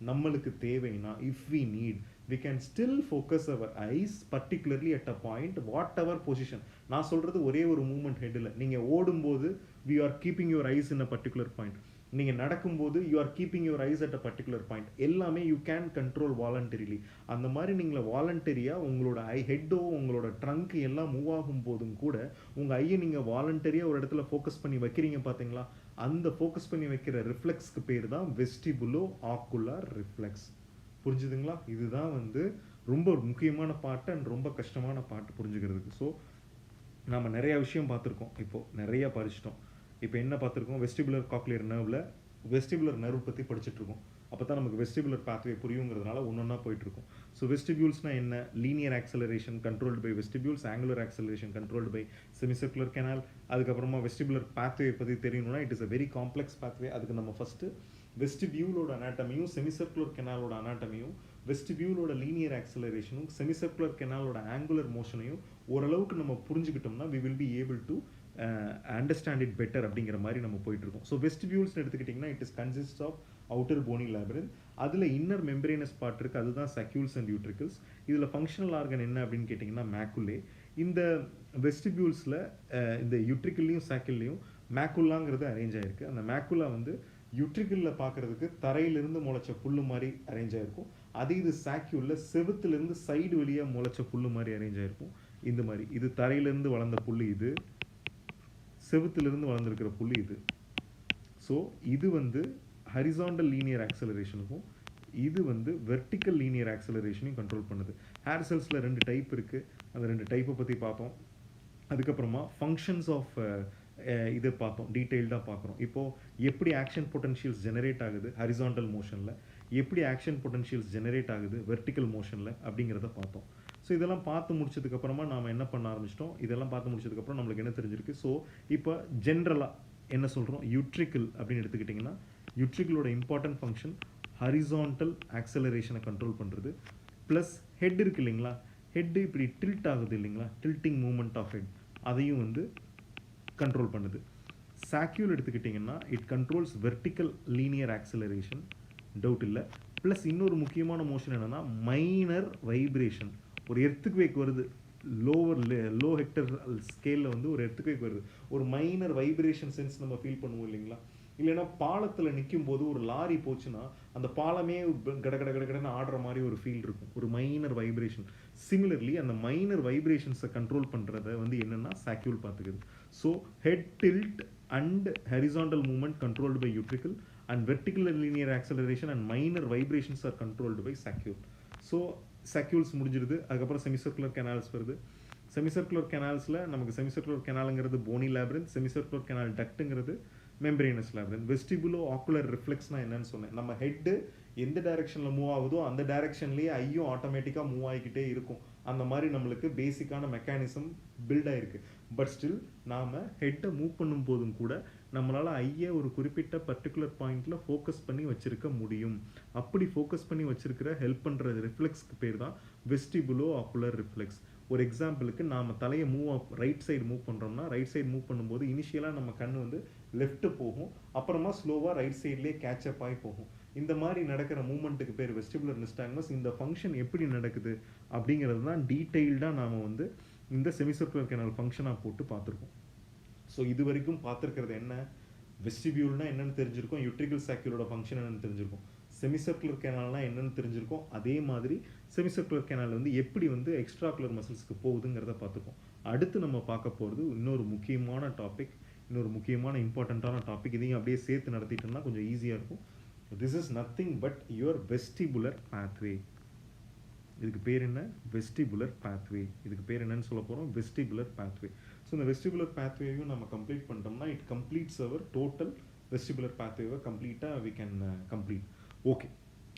Speaker 1: நம்மளுக்கு தேவைன்னா if we need, we can still focus our eyes particularly at a point, whatever position. நான் சொல்கிறது ஒரே ஒரு மூவ்மெண்ட் ஹெட்டில் நீங்கள் ஓடும்போது we are keeping your eyes in a particular point. நீங்கள் நடக்கும்போது you are keeping your eyes at a particular point, எல்லாமே you can control voluntarily. அந்த மாதிரி நீங்கள் வாலண்டரியாக உங்களோட ஹெட்டோ உங்களோட ட்ரங்க் எல்லாம் மூவ் ஆகும் போதும் கூட உங்கள் ஐயை நீங்கள் வாலண்டரியாக ஒரு இடத்துல ஃபோக்கஸ் பண்ணி வைக்கிறீங்க பார்த்தீங்களா, அந்த ஃபோக்கஸ் பண்ணி வைக்கிற ரிஃப்ளெக்ஸ்க்கு பேர் தான் வெஸ்டிபுலோ ஆக்குலர் ரிஃப்ளெக்ஸ். புரிஞ்சுதுங்களா? இதுதான் வந்து ரொம்ப முக்கியமான பாட்டு அண்ட் ரொம்ப கஷ்டமான பாட்டு புரிஞ்சுக்கிறதுக்கு. ஸோ நம்ம நிறைய விஷயம் பார்த்துருக்கோம், இப்போது நிறைய படிச்சிட்டோம். இப்போ என்ன பார்த்துருக்கோம், வெஸ்டிபுலர் காக்லியர் நர்வில் வெஸ்டிபுலர் நர்வ் பற்றி படிச்சுட்ருக்கோம். அப்போ தான் நமக்கு வெஸ்டிபுலர் பாத்வே புரியுங்கிறதுனால ஒன்றா போயிட்டுருக்கோம். ஸோ வெஸ்டிபியூல்ஸ்னால் என்ன, linear acceleration controlled by vestibules, angular acceleration controlled by semicircular canal. அதுக்கப்புறமா வெஸ்டிபுலர் பாத்வே பற்றி தெரியணும்னா it is a very complex pathway. அதுக்கு நம்ம ஃபஸ்ட்டு வெஸ்டிபியூலோட அனாட்டமியும் செமிசர்குலர் கெனாலோட அனாட்டமியும், வெஸ்டிபியூலோட லீனியர் ஆக்சலரேஷனும் செமிசர்குலர் கெனாலோட ஆங்குலர் மோஷனையும் ஓரளவுக்கு நம்ம புரிஞ்சுக்கிட்டோம்னா we will be able to understand it better அப்படிங்கிற மாதிரி நம்ம போயிட்டு இருக்கோம். ஸோ வெஸ்டிபியூல்ஸ் எடுத்துக்கிட்டிங்கன்னா it is consist of outer bony labyrinth, அதில் இன்னர் மெம்பரேனஸ் பார்ட் இருக்குது, அதுதான் சக்யூல்ஸ் அண்ட் யூட்ரிக்கல்ஸ். இதில் ஃபங்க்ஷனல் ஆர்கன் என்ன அப்படின்னு கேட்டிங்கன்னா மேக்குலே. இந்த வெஸ்டிபியூல்ஸில் இந்த யூட்ரிக்கல்லையும் சாக்கிள்லையும் மேக்குலாங்கிறது அரேஞ்ச் ஆகிருக்கு. அந்த மேக்குலா வந்து யூட்ரிக்கலில் பார்க்குறதுக்கு தரையிலிருந்து முளைச்ச புல்லு மாதிரி அரேஞ்ச் ஆகிருக்கும். அதே இது சாக்யூலில் செவுத்துலேருந்து சைடு வழியாக முளைச்ச புல்லு மாதிரி அரேஞ்ச் ஆகிருக்கும். இந்த மாதிரி இது தரையிலேருந்து வளர்ந்த புல்லு, இது செவுத்திலிருந்து வளர்ந்துருக்கிற புள்ளி இது. ஸோ இது வந்து ஹரிசாண்டல் லீனியர் ஆக்சலரேஷனுக்கும் இது வந்து வெர்டிக்கல் லீனியர் ஆக்சலரேஷனையும் கண்ட்ரோல் பண்ணுது. ஹேர் செல்ஸில் 2 டைப் இருக்குது, அந்த 2 டைப்பை பற்றி பார்த்தோம். அதுக்கப்புறமா ஃபங்க்ஷன்ஸ் ஆஃப் இதை பார்த்தோம், டீட்டெயில்டாக பார்க்குறோம். இப்போது எப்படி ஆக்ஷன் பொட்டன்ஷியல்ஸ் ஜெனரேட் ஆகுது ஹரிசாண்டல் மோஷனில், எப்படி ஆக்ஷன் பொட்டன்ஷியல்ஸ் ஜெனரேட் ஆகுது வெர்டிக்கல் மோஷனில் அப்படிங்கிறத பார்த்தோம். ஸோ இதெல்லாம் பார்த்து முடிச்சதுக்கப்புறமா நாம் என்ன பண்ண ஆரம்பிச்சிட்டோம், இதெல்லாம் பார்த்து முடிச்சதுக்கப்புறம் நம்மளுக்கு என்ன தெரிஞ்சிருக்கு. ஸோ இப்போ ஜென்ரலாக என்ன சொல்கிறோம், யூட்ரிக்கல் அப்படின்னு எடுத்துக்கிட்டிங்கன்னா யூட்ரிக்கலோட இம்பார்ட்டன்ட் ஃபங்க்ஷன் ஹரிசாண்டல் ஆக்சலரேஷனை கண்ட்ரோல் பண்ணுறது. ப்ளஸ் ஹெட் இருக்குது இல்லைங்களா, ஹெட்டு இப்படி டில்ட் ஆகுது இல்லைங்களா, டில்ட்டிங் மூமெண்ட் ஆஃப் ஹெட், அதையும் வந்து கண்ட்ரோல் பண்ணுது. சாக்யூல் எடுத்துக்கிட்டிங்கன்னா it controls vertical linear acceleration, doubt இல்லை. ப்ளஸ் இன்னொரு முக்கியமான மோஷன் என்னென்னா மைனர் வைப்ரேஷன். ஒரு எர்த்குவேக் வருது, லோ ஹெக்டர் ஸ்கேலில் வந்து ஒரு எர்த்குவேக் வருது, ஒரு மைனர் வைப்ரேஷன் சென்ஸ் நம்ம ஃபீல் பண்ணுவோம் இல்லைங்களா. இல்லைன்னா பாலத்தில் நிற்கும் போது ஒரு லாரி போச்சுன்னா அந்த பாலமே கடன்னு ஆடுற மாதிரி ஒரு ஃபீல் இருக்கும், ஒரு மைனர் வைப்ரேஷன். சிமிலர்லி அந்த மைனர் வைப்ரேஷன்ஸை கண்ட்ரோல் பண்ணுறத வந்து என்னென்னா சாக்யூல் பார்த்துக்குது. So head tilt and horizontal movement controlled by utricle, and vertical and linear acceleration and minor vibrations are controlled by saccule. So sacules முடிஞ்சிருது. அதுக்கப்புறம் செமிசர்குலர் கெனால்ஸ் வருது. செமிசர்குலர் கெனால்ஸில் நமக்கு செமிசர்குலர் கெனாலுங்கிறது போனி லேப்ரின்த், செமிசர்குலர் கெனால் டக்ட்டுங்கிறது membranous labyrinth. Vestibulo ocular ரிஃப்ளெக்ஸ்னால் என்னன்னு சொன்னேன், நம்ம ஹெட்டு எந்த டைரெக்ஷனில் மூவ் ஆகுதோ அந்த டைரெக்ஷன்லேயே ஐயும் ஆட்டோமேட்டிக்காக மூவ் ஆகிக்கிட்டே இருக்கும். அந்த மாதிரி நம்மளுக்கு பேசிக்கான மெக்கானிசம் பில்ட் ஆகிருக்கு. பட் ஸ்டில் நாம் ஹெட்டை மூவ் பண்ணும் போதும் கூட நம்மளால் ஐயை ஒரு குறிப்பிட்ட பர்டிகுலர் பாயிண்டில் ஃபோக்கஸ் பண்ணி வச்சுருக்க முடியும். அப்படி ஃபோக்கஸ் பண்ணி வச்சுருக்கிற ஹெல்ப் பண்ணுற ரிஃப்ளெக்ஸ்க்கு பேர் தான் வெஸ்டிபுலோ ஆக்குலர் ரிஃப்ளெக்ஸ். ஒரு எக்ஸாம்பிளுக்கு நாம் தலையை ரைட் சைடு மூவ் பண்ணுறோம்னா, ரைட் சைடு மூவ் பண்ணும்போது இனிஷியலாக நம்ம கண் வந்து லெஃப்ட்டு போகும், அப்புறமா ஸ்லோவாக ரைட் சைட்லேயே கேட்சப் ஆகி போகும். இந்த மாதிரி நடக்கிற மூமெண்ட்டுக்கு பேர் வெஸ்டிபுலர் நிஸ்டாக்மஸ். இந்த ஃபங்க்ஷன் எப்படி நடக்குது அப்படிங்கிறது தான் டீட்டெயில்டாக நாம் வந்து இந்த செமிசர்குலர் கெனால் ஃபங்க்ஷனாக போட்டு பார்த்துருக்கோம். ஸோ இது வரைக்கும் பார்த்துருக்கிறது என்ன, வெஸ்டிபியூல்னா என்னென்னு தெரிஞ்சிருக்கோம், யூட்ரிக்கல் சாக்யூலோட ஃபங்க்ஷன் என்னென்னு தெரிஞ்சிருக்கோம், செமிசர்குலர் கெனால்னா என்னென்னு தெரிஞ்சிருக்கோம். அதே மாதிரி செமிசர்குலர் கெனால் வந்து எப்படி வந்து எக்ஸ்ட்ராகுலர் மசில்ஸ்க்கு போகுதுங்கிறத பார்த்துருக்கோம். அடுத்து நம்ம பார்க்க போகிறது இன்னொரு முக்கியமான டாபிக், இன்னொரு முக்கியமான இம்பார்ட்டண்ட்டான டாபிக். இதையும் அப்படியே சேர்த்து நடத்திட்டோம்னா கொஞ்சம் ஈஸியாக இருக்கும். This is nothing but your vestibular pathway. இதுக்கு பேர் என்ன, வெஸ்டிபுலர் பாத்வே. இதுக்கு பேர் என்னன்னு சொல்ல போகிறோம், வெஸ்டிபுலர் பாத்வே. ஸோ இந்த வெஸ்டிபுலர் பாத்வேயும் நம்ம கம்ப்ளீட் பண்ணிட்டோம்னா it completes our total vestibular பாத்வேவை கம்ப்ளீட்டாக வி கேன் கம்ப்ளீட். ஓகே,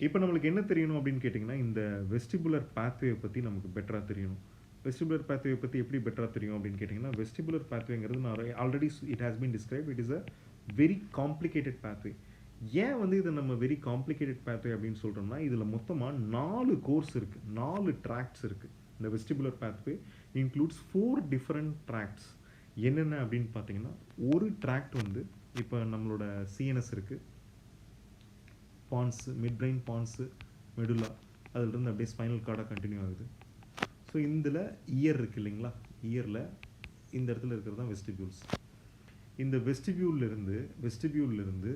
Speaker 1: இப்போ நம்மளுக்கு என்ன தெரியணும் அப்படின்னு கேட்டிங்கன்னா இந்த வெஸ்டிபுலர் பாத்வேவை பற்றி நமக்கு பெட்டராக தெரியணும். வெஸ்டிபுலர் பாத்வேவை பற்றி எப்படி பெட்டராக தெரியும் அப்படின்னு கேட்டிங்கன்னா, வெஸ்டிபுலர் பாத்வேங்கிறது நான் already it has been describe, it is a very complicated pathway. ஏன் வந்து இதை நம்ம வெரி காம்ப்ளிகேட்டட் பாத்வே அப்படின்னு சொல்கிறோம்னா, இதில் மொத்தமாக 4 கோர்ஸ் இருக்குது, 4 ட்ராக்ட்ஸ் இருக்குது. இந்த வெஸ்டிபுலர் பாத்வே இன்க்ளூட்ஸ் 4 டிஃப்ரெண்ட் ட்ராக்ட்ஸ். என்னென்ன அப்படின்னு பார்த்தீங்கன்னா, ஒரு ட்ராக்ட் வந்து இப்போ நம்மளோட சிஎன்எஸ் இருக்குது, Pond's, mid brain Pond's, medulla, அதிலிருந்து அப்படியே ஸ்பைனல் கார்டாக கண்டினியூ ஆகுது. ஸோ இதில் இயர் இருக்குது இல்லைங்களா, இயரில் இந்த இடத்துல இருக்கிறது தான் வெஸ்டிபியூல்ஸ். இந்த வெஸ்டிபியூல்லேருந்து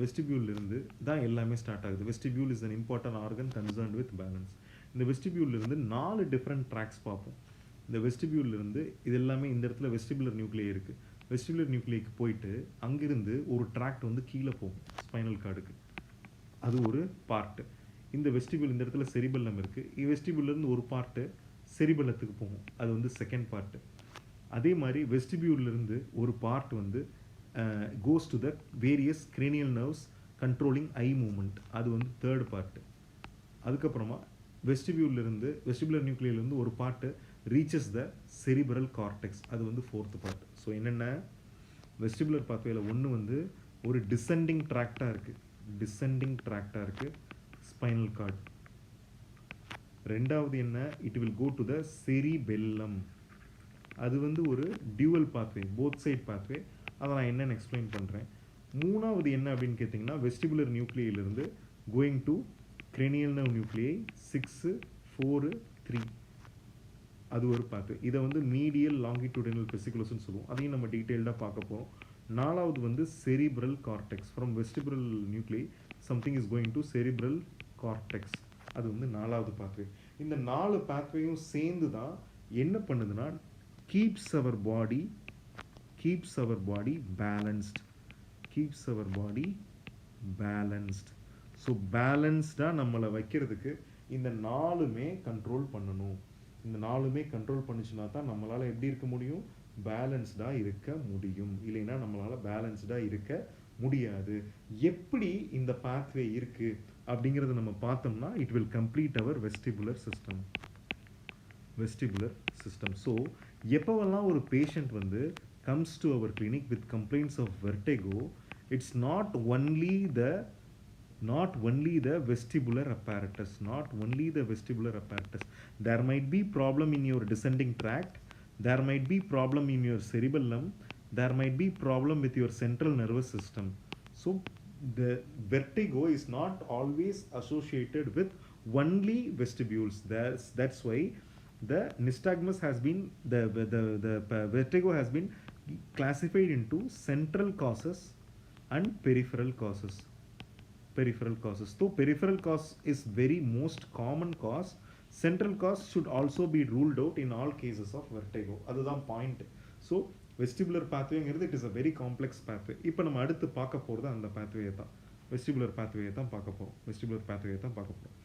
Speaker 1: வெஸ்டிபியூல் இருந்து தான் எல்லாமே ஸ்டார்ட் ஆகுது. Vestibule is an important organ concerned with balance. இந்த வெஸ்டிபியூல்ல இருந்து 4 டிஃப்ரெண்ட் ட்ராக்ஸ் பார்ப்போம். இந்த வெஸ்டிபியூல்ல இருந்து இது எல்லாமே இந்த இடத்துல வெஸ்டிபுலர் நியூக்ளியை இருக்கு. வெஸ்டிபுலர் நியூக்ளியைக்கு போயிட்டு அங்கிருந்து ஒரு ட்ராக்ட் வந்து கீழே போகும் ஸ்பைனல் கார்டுக்கு. அது ஒரு பார்ட்டு. இந்த வெஸ்டிபியூல் இந்த இடத்துல செரிபெல்லம் இருக்கு. வெஸ்டிபியூல்ல இருந்து ஒரு பார்ட்டு செரிபெல்லத்துக்கு போகும். அது வந்து செகண்ட் பார்ட்டு. அதே மாதிரி வெஸ்டிபியூல்ல இருந்து ஒரு பார்ட் வந்து கோஸ் to the various cranial nerves controlling eye movement. அது வந்து தேர்ட் பார்ட்டு. அதுக்கப்புறமா வெஸ்டிபுலர் நியூக்ளியிலேருந்து ஒரு part reaches the cerebral cortex. அது வந்து ஃபோர்த்து பார்ட். ஸோ என்னென்ன வெஸ்டிபுலர் பாத்வேல ஒன்று வந்து ஒரு டிசெண்டிங் ட்ராக்டாக இருக்குது ஸ்பைனல் கார்டு. ரெண்டாவது என்ன, it will go to the cerebellum. அது வந்து ஒரு dual pathway, both side pathway. அதை நான் என்னென்னு எக்ஸ்பிளைன் பண்ணுறேன். மூணாவது என்ன அப்படின்னு கேட்டிங்கன்னா, வெஸ்டிபுலர் நியூக்ளியிலிருந்து going to cranial nerve nuclei 6, 4, 3. அது ஒரு பாத்வே. இதை வந்து மீடியல் லாங்கிடியூடினல் வெசிகுலஸ்ன்னு சொல்லுவோம். அதையும் நம்ம டீட்டெயில்டாக பார்க்க போகிறோம். நாலாவது வந்து cerebral cortex. From vestibular nuclei something is going to cerebral cortex. அது வந்து நாலாவது பாத்வே. இந்த 4 பாத்வேயும் சேர்ந்து தான் என்ன பண்ணுதுன்னா keeps our body balanced. So பேலன்ஸ்டாக நம்மளை வைக்கிறதுக்கு இந்த 4மே கண்ட்ரோல் பண்ணணும். இந்த 4மே கண்ட்ரோல் பண்ணிச்சுன்னா தான் நம்மளால் எப்படி இருக்க முடியும், பேலன்ஸ்டாக இருக்க முடியும். இல்லைன்னா நம்மளால் பேலன்ஸ்டாக இருக்க முடியாது. எப்படி இந்த பாத்வே இருக்குது அப்படிங்கிறத நம்ம பார்த்தோம்னா it will complete our vestibular system. So எப்போவெல்லாம் ஒரு பேஷண்ட் வந்து comes to our clinic with complaints of vertigo, it's not only the vestibular apparatus. There might be problem in your descending tract, there might be problem in your cerebellum, there might be problem with your central nervous system. So the vertigo is not always associated with only vestibules. That's why the nystagmus has been the vertigo has been classified into central causes and peripheral causes. So peripheral cause is very most common cause. Central cause should also be ruled out in all cases of vertigo. அதுதான் point. So vestibular பாத்வேங்கிறது it is a very complex pathway. இப்போ நம்ம அடுத்து பார்க்க போகிறது அந்த பாத்வேயை தான், vestibular பாத்வேயை தான் பார்க்க போகிறோம்.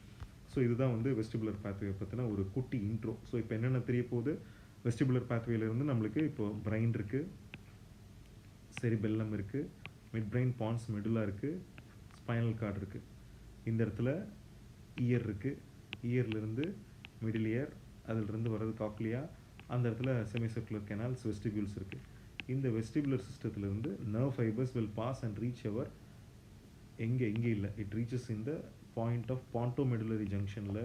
Speaker 1: ஸோ இதுதான் வந்து வெஸ்டிபுலர் பாத்வே பற்றின ஒரு குட்டி இன்ட்ரோ. ஸோ இப்போ என்னென்ன தெரிய போகுது, வெஸ்டிபுலர் பாத்வேலேருந்து நம்மளுக்கு இப்போ பிரைன் இருக்குது, செரிபெல்லம் இருக்குது, மிட் பிரைன் பான்ஸ் மெடுலா இருக்குது, ஸ்பைனல் கார்டு இருக்குது. இந்த இடத்துல இயர் இருக்குது, இயர்லேருந்து மிடில் இயர், அதிலிருந்து வர்றது காக்லியா, அந்த இடத்துல செமிசர்க்குலர் கெனால்ஸ், வெஸ்டிபியூல்ஸ் இருக்குது. இந்த வெஸ்டிபுலர் சிஸ்டத்துலேருந்து nerve fibres will pass and reach our எங்கே இல்லை, இட் ரீச்சஸ் இந்த பாயிண்ட் ஆஃப் பான்டோமெடுலரி ஜங்ஷனில்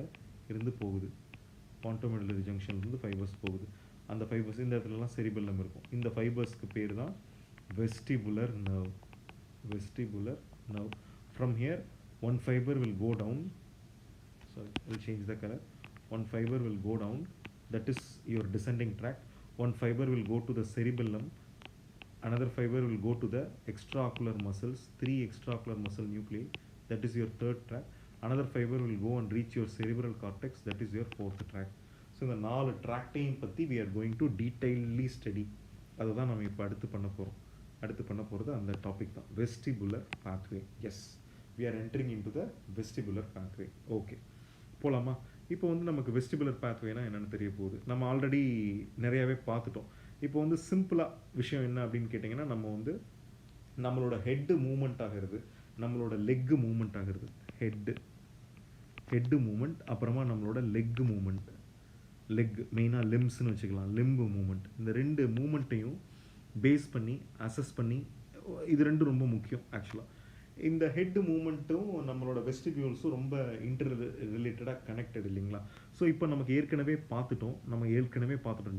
Speaker 1: இருந்து போகுது. பான்டோமெடுலரி ஜங்ஷன்லேருந்து ஃபைபர்ஸ் போகுது. அந்த ஃபைபர்ஸ் இந்த இடத்துலலாம் செரிபெல்லம் இருக்கும். இந்த ஃபைபர்ஸ்க்கு பேர் தான் vestibular nerve. From here one fiber will go down, sorry, we'll change the color. One fiber will go down, that is your descending tract. One fiber will go to the cerebellum, another fiber will go to the extraocular muscles, 3 extraocular muscle nuclei, that is your third tract. Another fiber will go and reach your cerebral cortex, that is your fourth tract. So இந்த 4 ட்ராக்டையும் பற்றி we are going to detailedly study. அதுதான் நம்ம இப்போ அடுத்து பண்ண போகிறது அந்த topic தான், vestibular pathway. Yes, we are entering into the vestibular pathway. Okay, போகலாமா? இப்போ வந்து நமக்கு வெஸ்டிபுலர் பாத்வேனா என்னென்னு தெரிய போகுது. நம்ம ஆல்ரெடி நிறையாவே பார்த்துட்டோம். இப்போ வந்து சிம்பிளாக விஷயம் என்ன அப்படின்னு கேட்டிங்கன்னா, நம்ம வந்து நம்மளோட ஹெட்டு மூமெண்ட் ஆகிறது, நம்மளோட லெக்கு மூமெண்ட் ஆகிறது, ஹெட்டு மூமெண்ட், அப்புறமா நம்மளோட லெக் மெயினாக லிம்ஸ்னு வச்சுக்கலாம், லிம்பு மூமெண்ட். இந்த 2 மூமெண்ட்டையும் பேஸ் பண்ணி அசஸ் பண்ணி, இது 2 ரொம்ப முக்கியம் ஆக்சுவலாக. இந்த ஹெட் மூமெண்ட்டும் நம்மளோட வெஸ்டிபியூல்ஸும் ரொம்ப ரிலேட்டடாக கனெக்டட் இல்லைங்களா? ஸோ இப்போ நமக்கு ஏற்கனவே பார்த்துட்டோம்,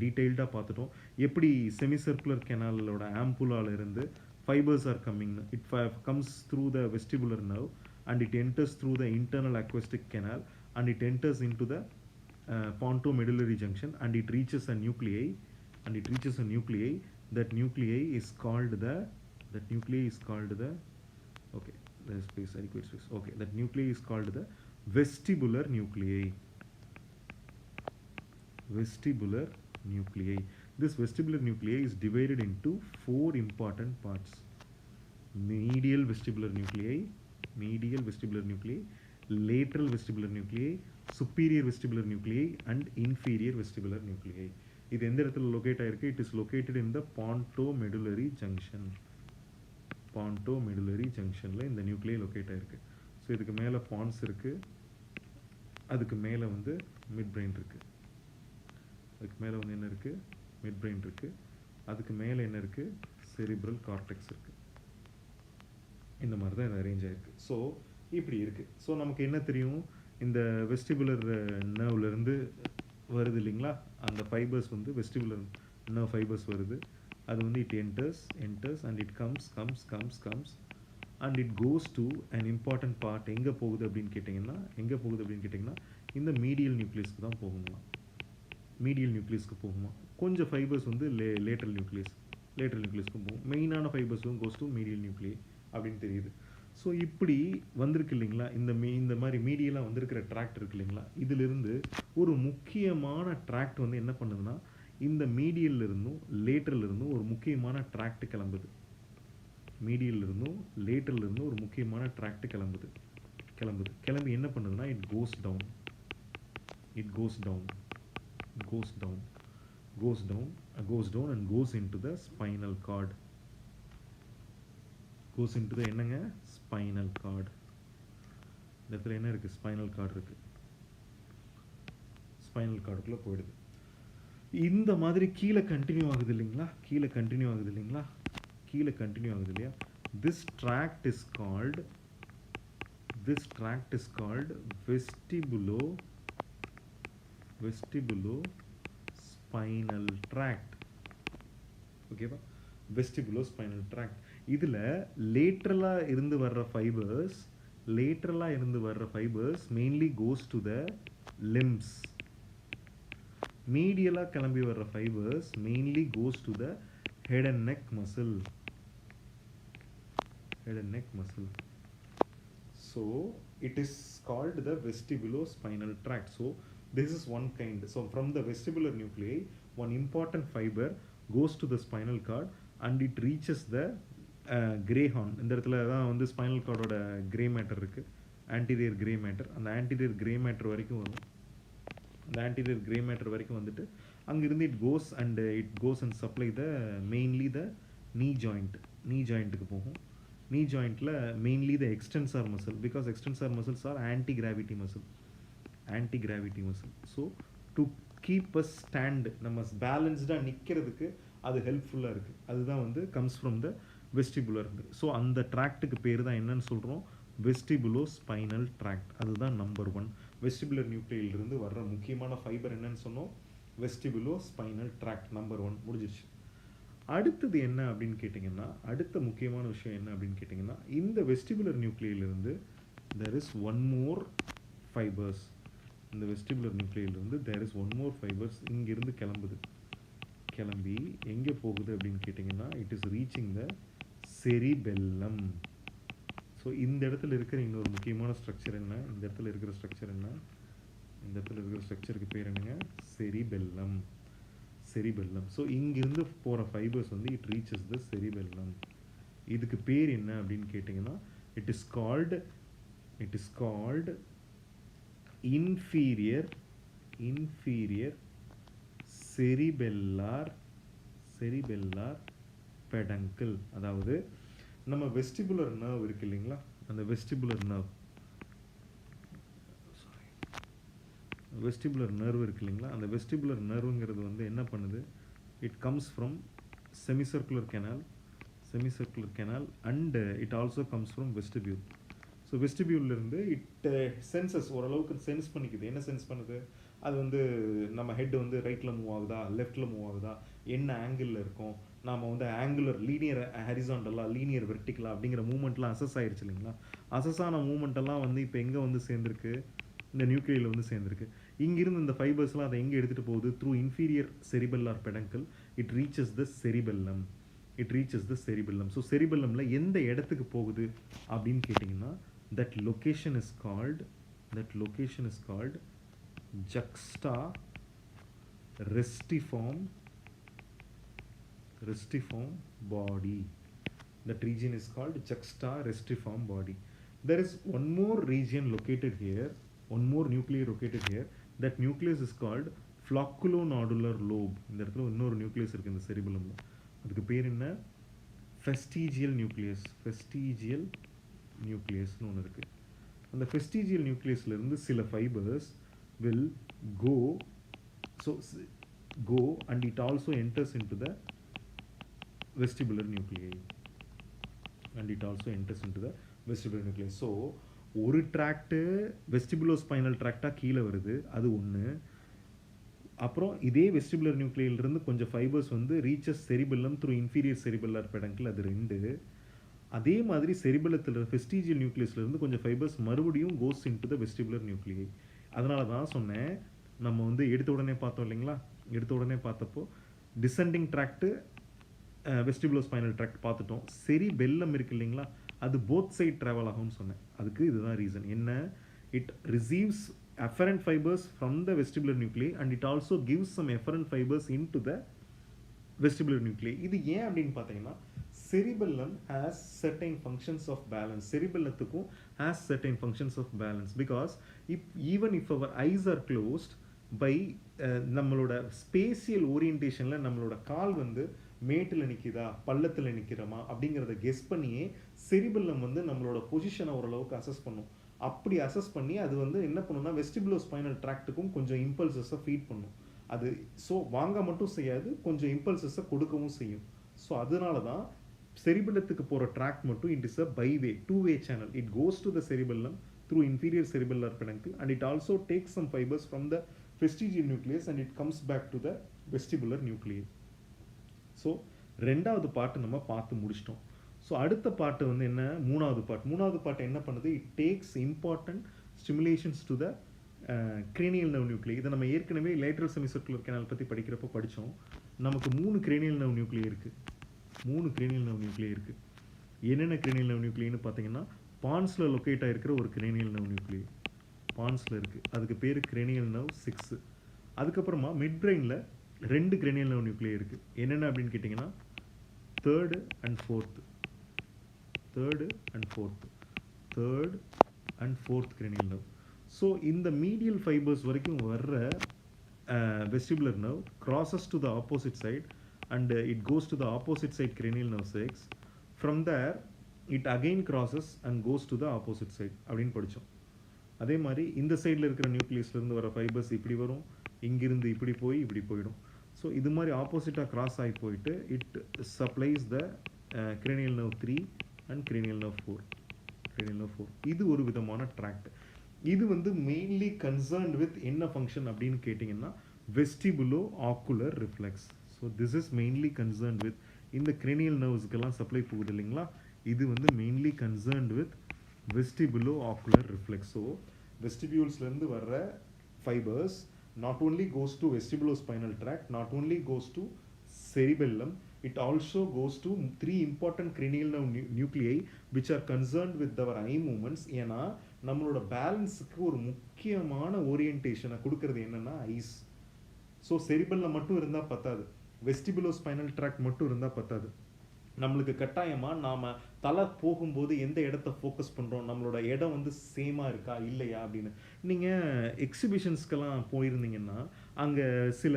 Speaker 1: டீட்டெயில்டாக பார்த்துட்டோம் எப்படி செமிசர்க்குலர் கெனாலோட ஆம்புலால இருந்து fibres are coming. It comes through the vestibular nerve and it enters through the internal acoustic canal and it enters into the pontomedullary junction and it reaches a nuclei. That nuclei is called the okay, there is space, adequate space. Okay, that nuclei is called the vestibular nuclei. Vestibular nuclei. This vestibular nuclei is divided into 4 important parts. Medial vestibular nuclei, lateral vestibular nuclei, superior vestibular nuclei, and inferior vestibular nuclei. இது எந்த இடத்துல locate ஆயிருக்கு? It is located in the pontomedullary junction. Pontomedullary junctionல இந்த நியூக்ளியை locate ஆயிருக்கு. So இதுக்கு மேலே பான்ஸ் இருக்கு, அதுக்கு மேலே வந்து மிட் பிரெயின் இருக்கு. அதுக்கு மேலே வந்து என்ன இருக்கு? மிட் பிரெயின் இருக்கு. அதுக்கு மேலே என்ன இருக்கு? செரிப்ரல் கார்டெக்ஸ் இருக்கு. இந்த மாதிரி தான் இது அரேஞ்ச் ஆயிருக்கு. ஸோ இப்படி இருக்கு. ஸோ நமக்கு என்ன தெரியும்? இந்த வெஸ்டிபுலர் நர்வ்லேருந்து வருது இல்லைங்களா, அந்த ஃபைபர்ஸ் வந்து வெஸ்டிபுலர் நர்வ் ஃபைபர்ஸ் வருது. அது வந்து it enters and it comes and it goes to an important part. எங்கே போகுது அப்படின்னு கேட்டிங்கன்னா இந்த மீடியல் நியூக்ளியஸ்க்கு தான் போகுமா. மீடியல் நியூக்ளியஸ்க்கு போகுமா. கொஞ்சம் ஃபைபர்ஸ் வந்து லேட்டரல் நியூக்ளியஸ்க்கு போகும். மெயினான ஃபைபர்ஸும் கோஸ் டு மீடியல் நியூக்ளியை அப்படின்னு தெரியுது. ஸோ இப்படி வந்திருக்கு இல்லைங்களா, இந்த மாதிரி மீடியலாக வந்திருக்கிற ட்ராக்ட் இருக்கு இல்லைங்களா, இதிலிருந்து ஒரு முக்கியமான ட்ராக்ட் வந்து என்ன பண்ணுதுன்னா, இந்த மீடியல்லிருந்தும் லேட்டரலிருந்தும் ஒரு முக்கியமான ட்ராக்ட் கிளம்புது. லேட்டரலிருந்தும் ஒரு முக்கியமான ட்ராக்ட் கிளம்பி என்ன பண்ணுதுன்னா, it goes down and goes into the spinal cord. என்னங்க? Spinal cord. இந்த இடத்துல என்ன இருக்கு? ஸ்பைனல் கார்டு இருக்கு. ஸ்பைனல் கார்டுக்குள்ள போயிடுது. இந்த மாதிரி கீழே கண்டினியூ ஆகுது இல்லைங்களா, கீழே கண்டினியூ ஆகுது இல்லையா. This tract is called vestibulospinal tract. ஓகேவா? vestibulospinal tract. இதில் லேட்ரலாக இருந்து வர்ற fibres mainly cos to the limbs. மீடியலாக கிளம்பி வர்ற fibres mainly cos to the head and neck muscle. So it is called the vestibulospinal tract. So this is one kind. So from the vestibular nuclei, one important fiber goes to the spinal cord and it reaches the gray horn. இந்த இடத்துல தான் வந்து spinal கார்டோட grey matter இருக்கு, anterior grey matter. அந்த anterior grey matter வரைக்கும் வரும். அந்த ஆன்டீரியர் கிரே மேட்டர் வரைக்கும் வந்துட்டு அங்கிருந்து it goes and supply the mainly the knee ஜாயிண்ட்டுக்கு போகும். நீ ஜாயிண்ட்டில் mainly the extensor muscle, because extensor muscles are anti gravity muscle. So to keep a stand, நம்ம பேலன்ஸ்டாக நிற்கிறதுக்கு அது ஹெல்ப்ஃபுல்லாக இருக்குது. அதுதான் வந்து comes from the vestibular. So அந்த ட்ராக்ட்டுக்கு பேர் தான் என்னன்னு சொல்கிறோம்? வெஸ்டிபுலோஸ்பைனல் ட்ராக்ட். அதுதான் நம்பர் 1. வெஸ்டிபுலர் நியூக்ளியிலிருந்து வர்ற முக்கியமான ஃபைபர் என்னன்னு சொன்னோம்? வெஸ்டிபுலோஸ்பைனல் ட்ராக்ட் நம்பர் 1 முடிஞ்சிருச்சு. அடுத்தது என்ன அப்படின்னு கேட்டிங்கன்னா, அடுத்த முக்கியமான விஷயம் என்ன அப்படின்னு கேட்டிங்கன்னா, இந்த வெஸ்டிபுலர் நியூக்ளியிலிருந்து there is one more fibers. இந்த வெஸ்டிபுலர் நியூக்ளியிலிருந்து there is one more fibers இங்கிருந்து கிளம்பி எங்கே போகுது அப்படின்னு கேட்டிங்கன்னா, it is reaching the cerebellum. So இந்த இடத்துல இருக்கிற இன்னொரு முக்கியமான ஸ்ட்ரக்சர் என்ன? இந்த இடத்துல இருக்கிற ஸ்ட்ரக்சருக்கு பேர் என்னங்க? செரிபெல்லம். ஸோ இங்கிருந்து போகிற ஃபைபர்ஸ் வந்து இட் ரீச்சஸ் த செரிபெல்லம். இதுக்கு பேர் என்ன அப்படின்னு கேட்டிங்கன்னா, it is called inferior cerebellar peduncle. அதாவது நம்ம வெஸ்டிபுலர் நர்வ் இருக்கு இல்லைங்களா, அந்த வெஸ்டிபுலர் நர்வ் இருக்கு இல்லைங்களா, அந்த வெஸ்டிபுலர் நர்வுங்கிறது வந்து என்ன பண்ணுது? It comes from semicircular canal and it also comes from vestibule. So வெஸ்டிபியூல்லேருந்து இட் சென்சஸ் ஓரளவுக்கு சென்ஸ் பண்ணிக்குது. என்ன சென்ஸ் பண்ணுது? அது வந்து நம்ம ஹெட் வந்து ரைட்டில் மூவ் ஆகுதா, லெஃப்டில் மூவ் ஆகுதா, என்ன ஆங்கிளில் இருக்கும், நாம் வந்து ஆங்குலர் லீனியர் ஹரிசாண்டலாக லீனியர் வெர்டிக்கலா அப்படிங்கிற மூவ்மெண்ட்லாம் அசஸ் ஆயிடுச்சு இல்லைங்களா. அசஸ் ஆன மூவ்மெண்ட்டெல்லாம் வந்து இப்போ எங்கே வந்து சேர்ந்துருக்கு? இந்த நியூக்ளியில் வந்து சேர்ந்துருக்கு. இங்கிருந்து இந்த ஃபைபர்ஸ்லாம் அதை எங்கே எடுத்துகிட்டு போகுது? Through inferior cerebellar peduncle it reaches the cerebellum. it reaches the cerebellum. So cerebellumல எந்த இடத்துக்கு போகுது அப்படின்னு கேட்டிங்கன்னா that location is called juxta restiform body. That region is called juxta restiform body. There is one more region located here, one more nucleus located here. That nucleus is called flocculonodular lobe. இந்த இடத்துல இன்னொரு nucleus இருக்கு இந்த செரிபெல்லம்ல. அதுக்கு பேர் என்ன? ஃபெஸ்டிஜியல் நியூக்ளியஸ்னு ஒன்று இருக்கு. அந்த ஃபெஸ்டிஜியல் நியூக்ளியஸ்ல இருந்து சில fibres will go and it also enters into the vestibular nuclei. So ஒரு ட்ராக்ட் வெஸ்டிபுலோஸ்பைனல் ட்ராக்டா கீழே வருது, அது ஒன்று. அப்புறம் இதே வெஸ்டிபுலர் நியூக்ளியிலிருந்து கொஞ்சம் ஃபைபர்ஸ் வந்து reaches cerebellum through inferior cerebellar peduncle, அது 2. அதே மாதிரி செரிபெல்லத்தில் ஃபெஸ்டிஜியல் நியூக்ளியஸ்லேருந்து கொஞ்சம் ஃபைபர்ஸ் மறுபடியும் கோஸ் இன்டு த வெஸ்டிபுலர் நியூக்ளியை. அதனால தான் சொன்னேன், நம்ம வந்து எடுத்த உடனே பார்த்தோம் இல்லைங்களா, எடுத்த உடனே பார்த்தப்போ டிசெண்டிங் ட்ராக்ட்டு வெஸ்டிபுலோஸ்பைனல் ட்ராக்ட் பார்த்துட்டோம். செரிபெல்லம் இருக்கு இல்லைங்களா, அது போத் சைட் ட்ராவல் ஆகும்னு சொன்னேன். அதுக்கு இதுதான் ரீசன். என்ன? It receives afferent fibers from the vestibular nuclei and it also gives some efferent fibers into the vestibular nuclei. இது ஏன் அப்படின்னு பார்த்தீங்கன்னா, cerebellum has certain functions of balance. cerebellத்துக்கும் has certain functions of balance because even if our eyes are closed by நம்மளோட spatial ஓரியன்டேஷனில் நம்மளோட கால் வந்து மேட்டில் நிற்கிதா பள்ளத்தில் நிற்கிறோமா அப்படிங்கிறத கெஸ் பண்ணியே செரிபெல்லம் வந்து நம்மளோட பொசிஷனை ஓரளவுக்கு அசஸ் பண்ணும். அப்படி அசஸ் பண்ணி அது வந்து என்ன பண்ணுன்னா வெஸ்டிபுலோஸ்பைனல் ட்ராக்ட்டுக்கும் கொஞ்சம் இம்பல்சஸை ஃபீட் பண்ணும். அது ஸோ வாங்க மட்டும் செய்யாது, கொஞ்சம் இம்பல்சஸை கொடுக்கவும் செய்யும். ஸோ அதனால தான் செரிபெல்லத்துக்கு போகிற ட்ராக்ட் மட்டும் it is a byway, 2-way channel. It goes to the cerebellum through inferior cerebellar peduncle and it also takes some fibers from the vestigial nucleus and it comes back to the vestibular nuclei. So ரெண்டாவது பாட்டு நம்ம பார்த்து முடிச்சிட்டோம். So அடுத்த பாட்டு வந்து என்ன? மூணாவது பாட்டு என்ன பண்ணுது? It takes important stimulations to the cranial nerve nuclei. இதை நம்ம ஏற்கனவே லேட்ரல் செமிசர்க்குலர் கேனல் பற்றி படிக்கிறப்போ படித்தோம். நமக்கு 3 cranial nerve nuclei இருக்குது. என்னென்ன cranial nerve nucleiன்னு பார்த்தீங்கன்னா, பான்ஸில் லொக்கேட் ஆகிருக்கிற ஒரு cranial nerve nuclei பான்ஸில் இருக்குது, அதுக்கு பேர் cranial nerve 6. அதுக்கப்புறமா மிட் பிரெயினில் 2 cranial nerve nuclei இருக்குது. என்னென்ன அப்படின்னு கேட்டிங்கன்னா, third and fourth cranial nerve. So இந்த மீடியல் ஃபைபர்ஸ் வரைக்கும் வர்ற vestibular nerve crosses to the opposite side and it goes to the opposite side cranial nerve 6. From there it again crosses and goes to the opposite side அப்படின்னு படித்தோம். அதே மாதிரி இந்த சைடில் இருக்கிற நியூக்ளியஸ்லேருந்து வர ஃபைபர்ஸ் இப்படி வரும், இங்கிருந்து இப்படி போய் இப்படி போயிடும். ஸோ இது மாதிரி ஆப்போசிட்டாக கிராஸ் ஆகி போயிட்டு it supplies the cranial nerve 3 and cranial nerve 4. இது ஒரு விதமான ட்ராக்ட். இது வந்து மெயின்லி கன்சர்ன்ட் வித் என்ன ஃபங்க்ஷன் அப்படின்னு கேட்டிங்கன்னா, vestibulo ocular reflex. So this is mainly concerned with இந்த cranial nervesக்கெல்லாம் சப்ளை போகுது இல்லைங்களா, இது வந்து mainly concerned with vestibulo ocular reflex. So வெஸ்டிபியூல்ஸ்லேருந்து வர்ற fibres not only goes to vestibulospinal tract, not only goes to cerebellum, it also goes to 3 important cranial nerve nuclei which are concerned with our eye movements. ஏன்னா நம்மளோட பேலன்ஸுக்கு ஒரு முக்கியமான ஓரியன்டேஷனை கொடுக்கறது என்னன்னா ice. So cerebellum மட்டும் இருந்தால் பத்தாது, வெஸ்டிபுலோஸ்பைனல் ட்ராக்ட் மட்டும் இருந்தால் பத்தாது. நம்மளுக்கு கட்டாயமாக நாம் தலை போகும்போது எந்த இடத்த ஃபோக்கஸ் பண்ணுறோம், நம்மளோட இடம் வந்து சேமாக இருக்கா இல்லையா அப்படின்னு. நீங்கள் எக்ஸிபிஷன்ஸ்க்கெல்லாம் போயிருந்தீங்கன்னா அங்கே சில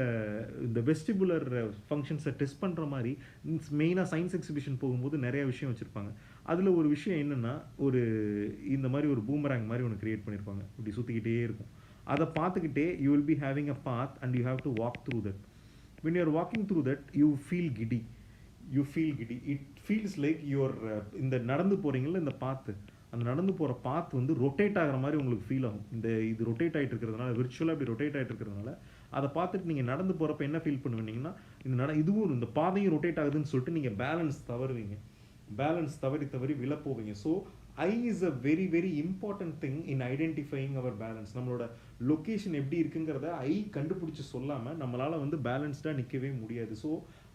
Speaker 1: இந்த வெஸ்டிபுலர் ஃபங்க்ஷன்ஸை டெஸ்ட் பண்ணுற மாதிரி மெயினாக சயின்ஸ் எக்ஸிபிஷன் போகும்போது நிறைய விஷயம் வச்சுருப்பாங்க. அதில் ஒரு விஷயம் என்னென்னா, ஒரு இந்த மாதிரி ஒரு பூமராங் மாதிரி ஒன்று க்ரியேட் பண்ணியிருப்பாங்க, இப்படி சுற்றிக்கிட்டே இருக்கும். அதை பார்த்துக்கிட்டே you will be having a path and you have to walk through that. when you are walking through that you feel giddy. It feels like you're இந்த நடந்து போகிறீங்களா இந்த பாத்து, அந்த நடந்து போகிற பாத் வந்து ரொட்டேட் ஆகிற மாதிரி உங்களுக்கு ஃபீல் ஆகும். இது ரொட்டேட் ஆகிட்டு இருக்கிறதுனால, விர்ச்சுவலாக இப்படி ரொட்டேட் ஆகிட்டு இருக்கிறதுனால அதை பார்த்துட்டு நீங்கள் நடந்து போகிறப்ப என்ன ஃபீல் பண்ணுவீங்கன்னா, இதுவும் இந்த பாதையும் ரொட்டேட் ஆகுதுன்னு சொல்லிட்டு நீங்கள் பேலன்ஸ் தவறி விழ போவீங்க. So eye is a very very important thing in identifying our balance. நம்மளோட லொக்கேஷன் எப்படி இருக்குங்கிறத ஐ கண்டுபிடிச்சி சொல்லாமல் நம்மளால் வந்து பேலன்ஸ்டாக நிற்கவே முடியாது. ஸோ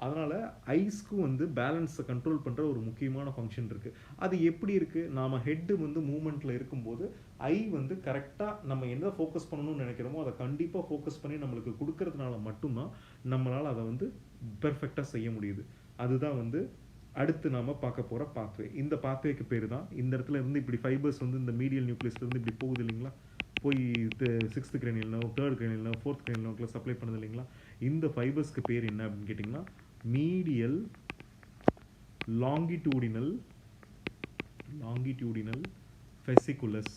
Speaker 1: அதனால் ஐஸ்க்கும் வந்து பேலன்ஸை கண்ட்ரோல் பண்ணுற ஒரு முக்கியமான ஃபங்க்ஷன் இருக்குது. அது எப்படி இருக்குது, நாம் ஹெட்டு வந்து மூமெண்ட்டில் இருக்கும்போது ஐ வந்து கரெக்டாக நம்ம என்ன ஃபோக்கஸ் பண்ணணும்னு நினைக்கிறோமோ அதை கண்டிப்பாக ஃபோக்கஸ் பண்ணி நம்மளுக்கு கொடுக்கறதுனால மட்டும்தான் நம்மளால் அதை வந்து பெர்ஃபெக்டாக செய்ய முடியுது. அதுதான் வந்து அடுத்து நாம் பார்க்க போகிற பாத்வே. இந்த பாத்வேக்கு பேர் தான், இந்த இடத்துல இருந்து இப்படி ஃபைபர்ஸ் வந்து இந்த மீடியல் நியூக்ளியஸ்லேருந்து இப்படி போகுது இல்லைங்களா, போய் 6th cranial nerve 3rd cranial nerve 4th cranial nerve supply பண்ணுது இல்லைங்களா. இந்த ஃபைபர்ஸ்க்கு பேர் என்ன அப்படின்னு கேட்டிங்கன்னா medial longitudinal fasciculus.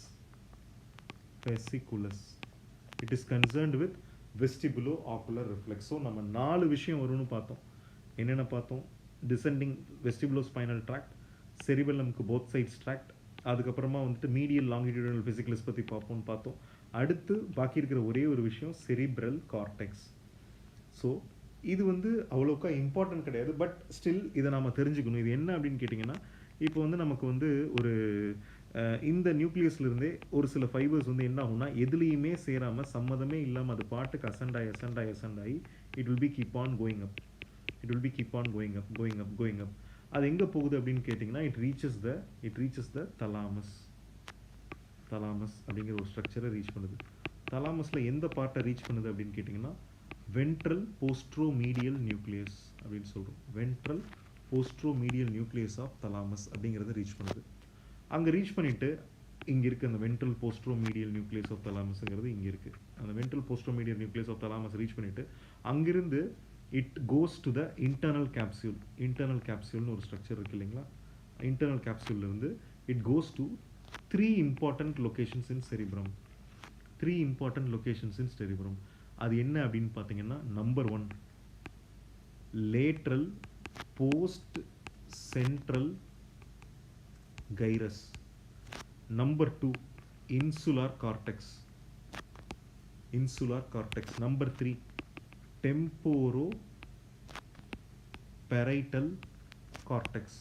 Speaker 1: It is concerned with vestibulo ocular reflex. So நம்ம 4 விஷயம் வரும்னு பார்த்தோம். என்னென்ன பார்த்தோம்? டிசெண்டிங் வெஸ்டிபுலோஸ்பைனல் ட்ராக்ட், செரிபெல்லம்க்கு போத் சைட்ஸ் ட்ராக்ட், அதுக்கப்புறமா வந்துட்டு மீடியல் லாங்கிடியூடனல் ஃபெசிகுலஸ் பற்றி பார்ப்போம்னு பார்த்தோம். அடுத்து பாக்கி இருக்கிற ஒரே ஒரு விஷயம் செரிப்ரல் கார்டெக்ஸ். ஸோ இது வந்து அவ்வளோக்கா இம்பார்ட்டன்ட் கிடையாது, பட் ஸ்டில் இதை நாம் தெரிஞ்சுக்கணும். இது என்ன அப்படின்னு கேட்டிங்கன்னா, இப்போ வந்து நமக்கு வந்து ஒரு இந்த நியூக்ளியஸ்லேருந்தே ஒரு சில ஃபைபர்ஸ் வந்து என்ன ஆகும்னா எதுலேயுமே சேராமல் சம்மதமே இல்லாமல் அது பாட்டுக்கு அசண்ட் ஆகி it will be keep on going up. அது எங்கே போகுது அப்படின்னு கேட்டிங்கன்னா இட் ரீச்சஸ் த தலாமஸ் அப்படிங்கிற ஒரு ஸ்ட்ரக்சரை ரீச் பண்ணுது. தலாமஸில் எந்த பார்ட்டை ரீச் பண்ணுது அப்படின்னு கேட்டிங்கன்னா வென்ட்ரல் போஸ்ட்ரோமீடியல் நியூக்ளியஸ் அப்படின்னு சொல்கிறோம். Ventral posteromedial nucleus of thalamus அப்படிங்கிறத ரீச் பண்ணுது. அங்கே ரீச் பண்ணிவிட்டு இங்கே இருக்குது அந்த வென்ட்ரல் போஸ்ட்ரோமீடியல் நியூக்ளியஸ் ஆஃப் தலாமஸ்ங்கிறது இங்கே இருக்குது. அந்த ventral posteromedial nucleus of thalamus reach பண்ணிவிட்டு அங்கிருந்து it goes to the internal capsule ஒரு ஸ்ட்ரக்சர் இருக்கு இல்லைங்களா. இன்டர்னல் கேப்சூல் இருந்து it goes to 3 important locations in cerebrum. அது என்ன அப்படின்னு பார்த்தீங்கன்னா number 1 lateral post central gyrus, number 2 insular cortex, number 3 temporo parietal cortex.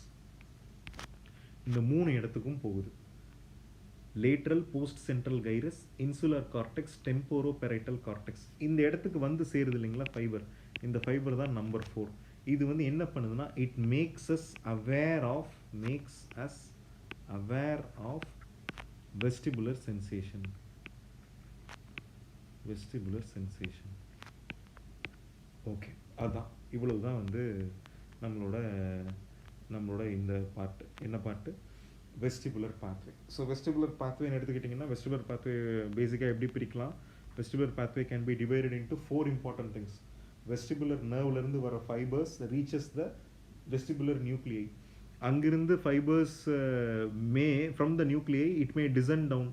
Speaker 1: இந்த 3 இடத்துக்கும் போகுது. Lateral post central gyrus, insular cortex, temporo parietal cortex. இந்த இடத்துக்கு வந்து சேருது இல்லைங்களா ஃபைபர். இந்த ஃபைபர் தான் நம்பர் 4. இது வந்து என்ன பண்ணுதுன்னா it makes us aware of vestibular sensation. Okay, அதுதான் இவ்வளவு தான் வந்து நம்மளோட இந்த பார்ட். என்ன part? Vestibular pathway. So vestibular பாத்வேன்னு எடுத்துக்கிட்டிங்கன்னா வெஸ்டிபுலர் பாத்வே பேசிக்காக எப்படி பிரிக்கலாம்? Vestibular pathway can be divided into 4 important things. Vestibular நர்வ்லேருந்து வர fibres reaches the vestibular nuclei. அங்கிருந்து fibres from the nuclei it may descend down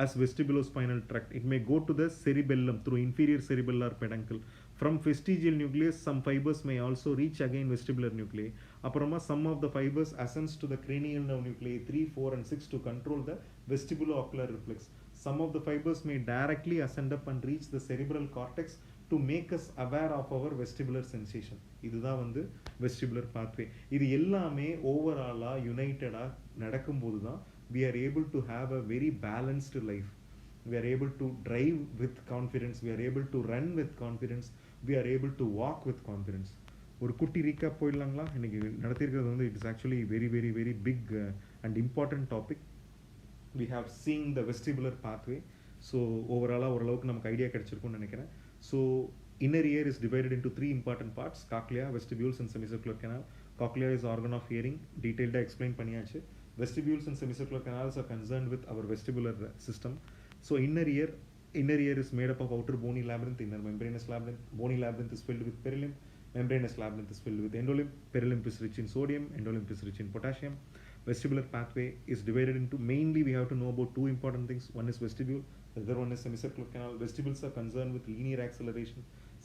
Speaker 1: as vestibulospinal tract. It may go to the cerebellum through inferior cerebellar peduncle. From vestigial nucleus, some fibers may also reach again vestibular nuclei. அப்புறமா some of the fibers ascends to the cranial nerve nuclei 3, 4 and 6 to control the vestibulo-ocular reflex. Some of the fibers may directly ascend up and reach the cerebral cortex to make us aware of our vestibular sensation. இதுதான் வந்து vestibular pathway. இது எல்லாமே ஓவராலாக யுனைட்டடாக நடக்கும்போது தான் we are able to have a very balanced life. We are able to drive with confidence. We are able to run with confidence. We are able to walk with confidence. ஒரு குட்டி recap போயிடலாங்களா? இன்னைக்கு நடத்திருக்கிறது வந்து it's actually very very very big and important topic. We have seen the vestibular pathway. So ஓவராலாக ஓரளவுக்கு நமக்கு idea கிடைச்சிருக்கும்னு நினைக்கிறேன். So inner ear is divided into 3 important parts: cochlea, vestibules and semicircular canal. Cochlea is organ of hearing, டீட்டெயில்டாக explain பண்ணியாச்சு. Vestibules and semicircular canals are concerned with our vestibular system. So inner ear is made up of outer bony labyrinth, inner membranous labyrinth. Bony labyrinth is filled with perilymph. Membranous labyrinth is filled with endolymph. Perilymph is rich in sodium. Endolymph is rich in potassium. Vestibular pathway is divided into, mainly we have to know about 2 important things. One is vestibule, the other one is semicircular canal. Vestibules are concerned with linear acceleration.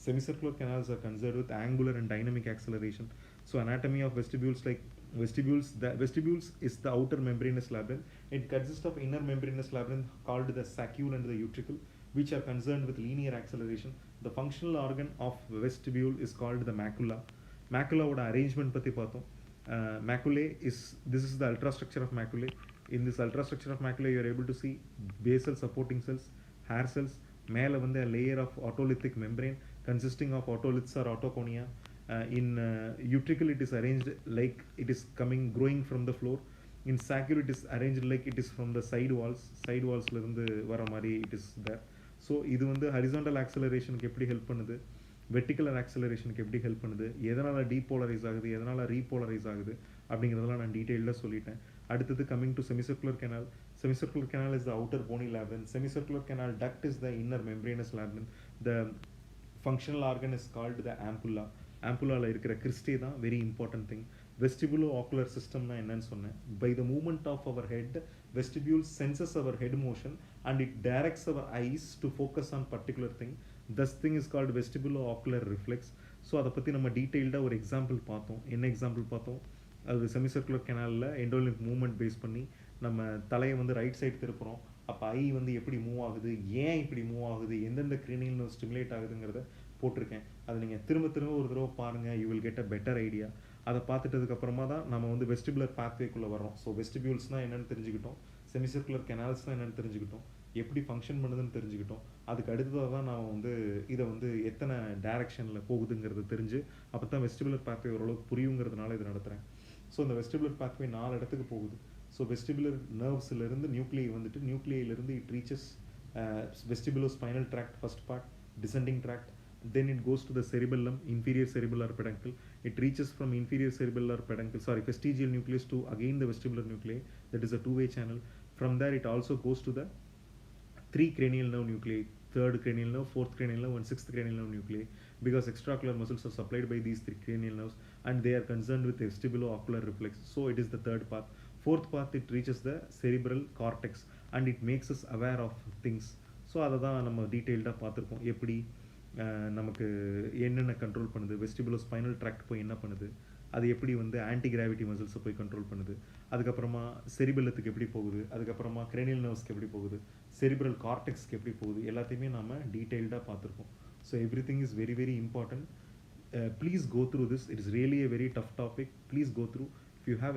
Speaker 1: Semicircular canals are concerned with angular and dynamic acceleration. So anatomy of vestibules, like vestibules is the outer membranous labyrinth. It consists of inner membranous labyrinth called the saccule and the utricle, which are concerned with linear acceleration. The functional organ of vestibule is called the macula. Macula oda arrangement பத்தி பார்த்தோம். Maculae is, this is the ultrastructure of maculae. in this ultrastructure of macula you are able to see basal supporting cells, hair cells, மேலே வந்து a layer of otolithic membrane consisting of otoliths or otoconia. In utricle it is arranged like it is coming growing from the floor. In saccule it is arranged like it is from the side walls ல இருந்து வர மாதிரி it is there. So இது வந்து horizontal ஆக்சலரேஷனுக்கு எப்படி help பண்ணுது, வெர்டிகுலர் ஆக்சலரேஷனுக்கு எப்படி help பண்ணுது, எதனால் டீபோலரைஸ் ஆகுது, எதனால் ரீபோலரைஸ் ஆகுது அப்படிங்கிறதெல்லாம் நான் டீட்டெயிலாக சொல்லிட்டேன். அடுத்தது coming to semicircular canal. Semicircular canal is the outer bony labyrinth. Semicircular canal duct is the inner membranous labyrinth. The functional organ is called the ampulla. Ampulla இருக்கிற கிறிஸ்டே தான் very important thing. Vestibulo ocular சிஸ்டம்னா என்னன்னு சொன்னேன். By the movement of our head vestibule senses our head motion and it directs our eyes to focus on particular thing. This thing is called vestibulo-ocular reflex. So அதை பற்றி நம்ம டீட்டெயில்டாக ஒரு example பார்த்தோம். என்ன எக்ஸாம்பிள் பார்த்தோம், அது செமிசர்க்குலர் கெனாலில் எண்டோலிம்ப் மூவ்மெண்ட் பேஸ் பண்ணி நம்ம தலையை வந்து ரைட் சைடு திருப்புறோம். அப்போ ஐ வந்து எப்படி மூவ் ஆகுது, ஏன் இப்படி மூவ் ஆகுது, எந்தெந்த கிரீனியல் ஸ்டிமுலேட் ஆகுதுங்கிறத போட்டிருக்கேன். அதை நீங்கள் திரும்ப திரும்ப ஒரு தடவை பாருங்கள், you will get a better idea. அதை பார்த்துட்டதுக்கப்புறமா தான் நம்ம வந்து வெஸ்டிபுலர் பாத்வேக்குள்ளே வரோம். ஸோ வெஸ்டிபியூல்ஸ்னால் என்னென்னு தெரிஞ்சுக்கிட்டோம், செமிசர்க்குலர் கெனால்ஸ்னால் என்னென்னு தெரிஞ்சுக்கிட்டோம், எப்படி ஃபங்க்ஷன் பண்ணுதுன்னு தெரிஞ்சுக்கிட்டோம். அதுக்கு அடுத்ததாக தான் நான் வந்து இதை வந்து எத்தனை டைரக்ஷனில் போகுதுங்கிறது தெரிஞ்சு அப்போ தான் வெஸ்டிபுலர் பாத்வே ஓரளவுக்கு புரியுங்கிறதுனால இதை நடத்துகிறேன். ஸோ இந்த வெஸ்டிபுலர் பாத்வே 4 இடத்துக்கு போகுது. ஸோ வெஸ்டிபுலர் நர்வ்ஸ்லேருந்து நியூக்ளியை வந்துட்டு நியூக்ளியிலேருந்து it reaches vestibulo spinal tract first part, descending tract. Then it goes to the cerebellum, inferior cerebellar peduncle. It reaches from inferior cerebellar peduncle, vestigial nucleus to again the vestibular nuclei. That is a two-way channel. From there it also goes to the 3 cranial nerve nuclei, 3rd cranial nerve, 4th cranial nerve and 6th cranial nerve nuclei, because extraocular muscles are supplied by these 3 cranial nerves and they are concerned with vestibulo-ocular reflex. So it is the 3rd path. 4th path it reaches the cerebral cortex and it makes us aware of things. So அதை தான் நம்ம டீட்டெயில்டாக பார்த்துருக்கோம். எப்படி நமக்கு என்னென்ன control பண்ணுது, vestibulo spinal tract போய் என்ன பண்ணுது, அது எப்படி வந்து ஆன்டி கிராவிட்டி மசில்ஸை போய் கண்ட்ரோல் பண்ணுது, அதுக்கப்புறமா செரிபெல்லத்துக்கு எப்படி போகுது, அதுக்கப்புறமா கிரேனியல் நர்வ்ஸ்க்கு எப்படி போகுது, செரிப்ரல் கார்டெக்ஸ்க்கு எப்படி போகுது, எல்லாத்தையுமே நம்ம டீட்டெயில்டாக பார்த்துருக்கோம். So everything is very very important. Please go through this. It is really a very tough topic. Please go through. If you have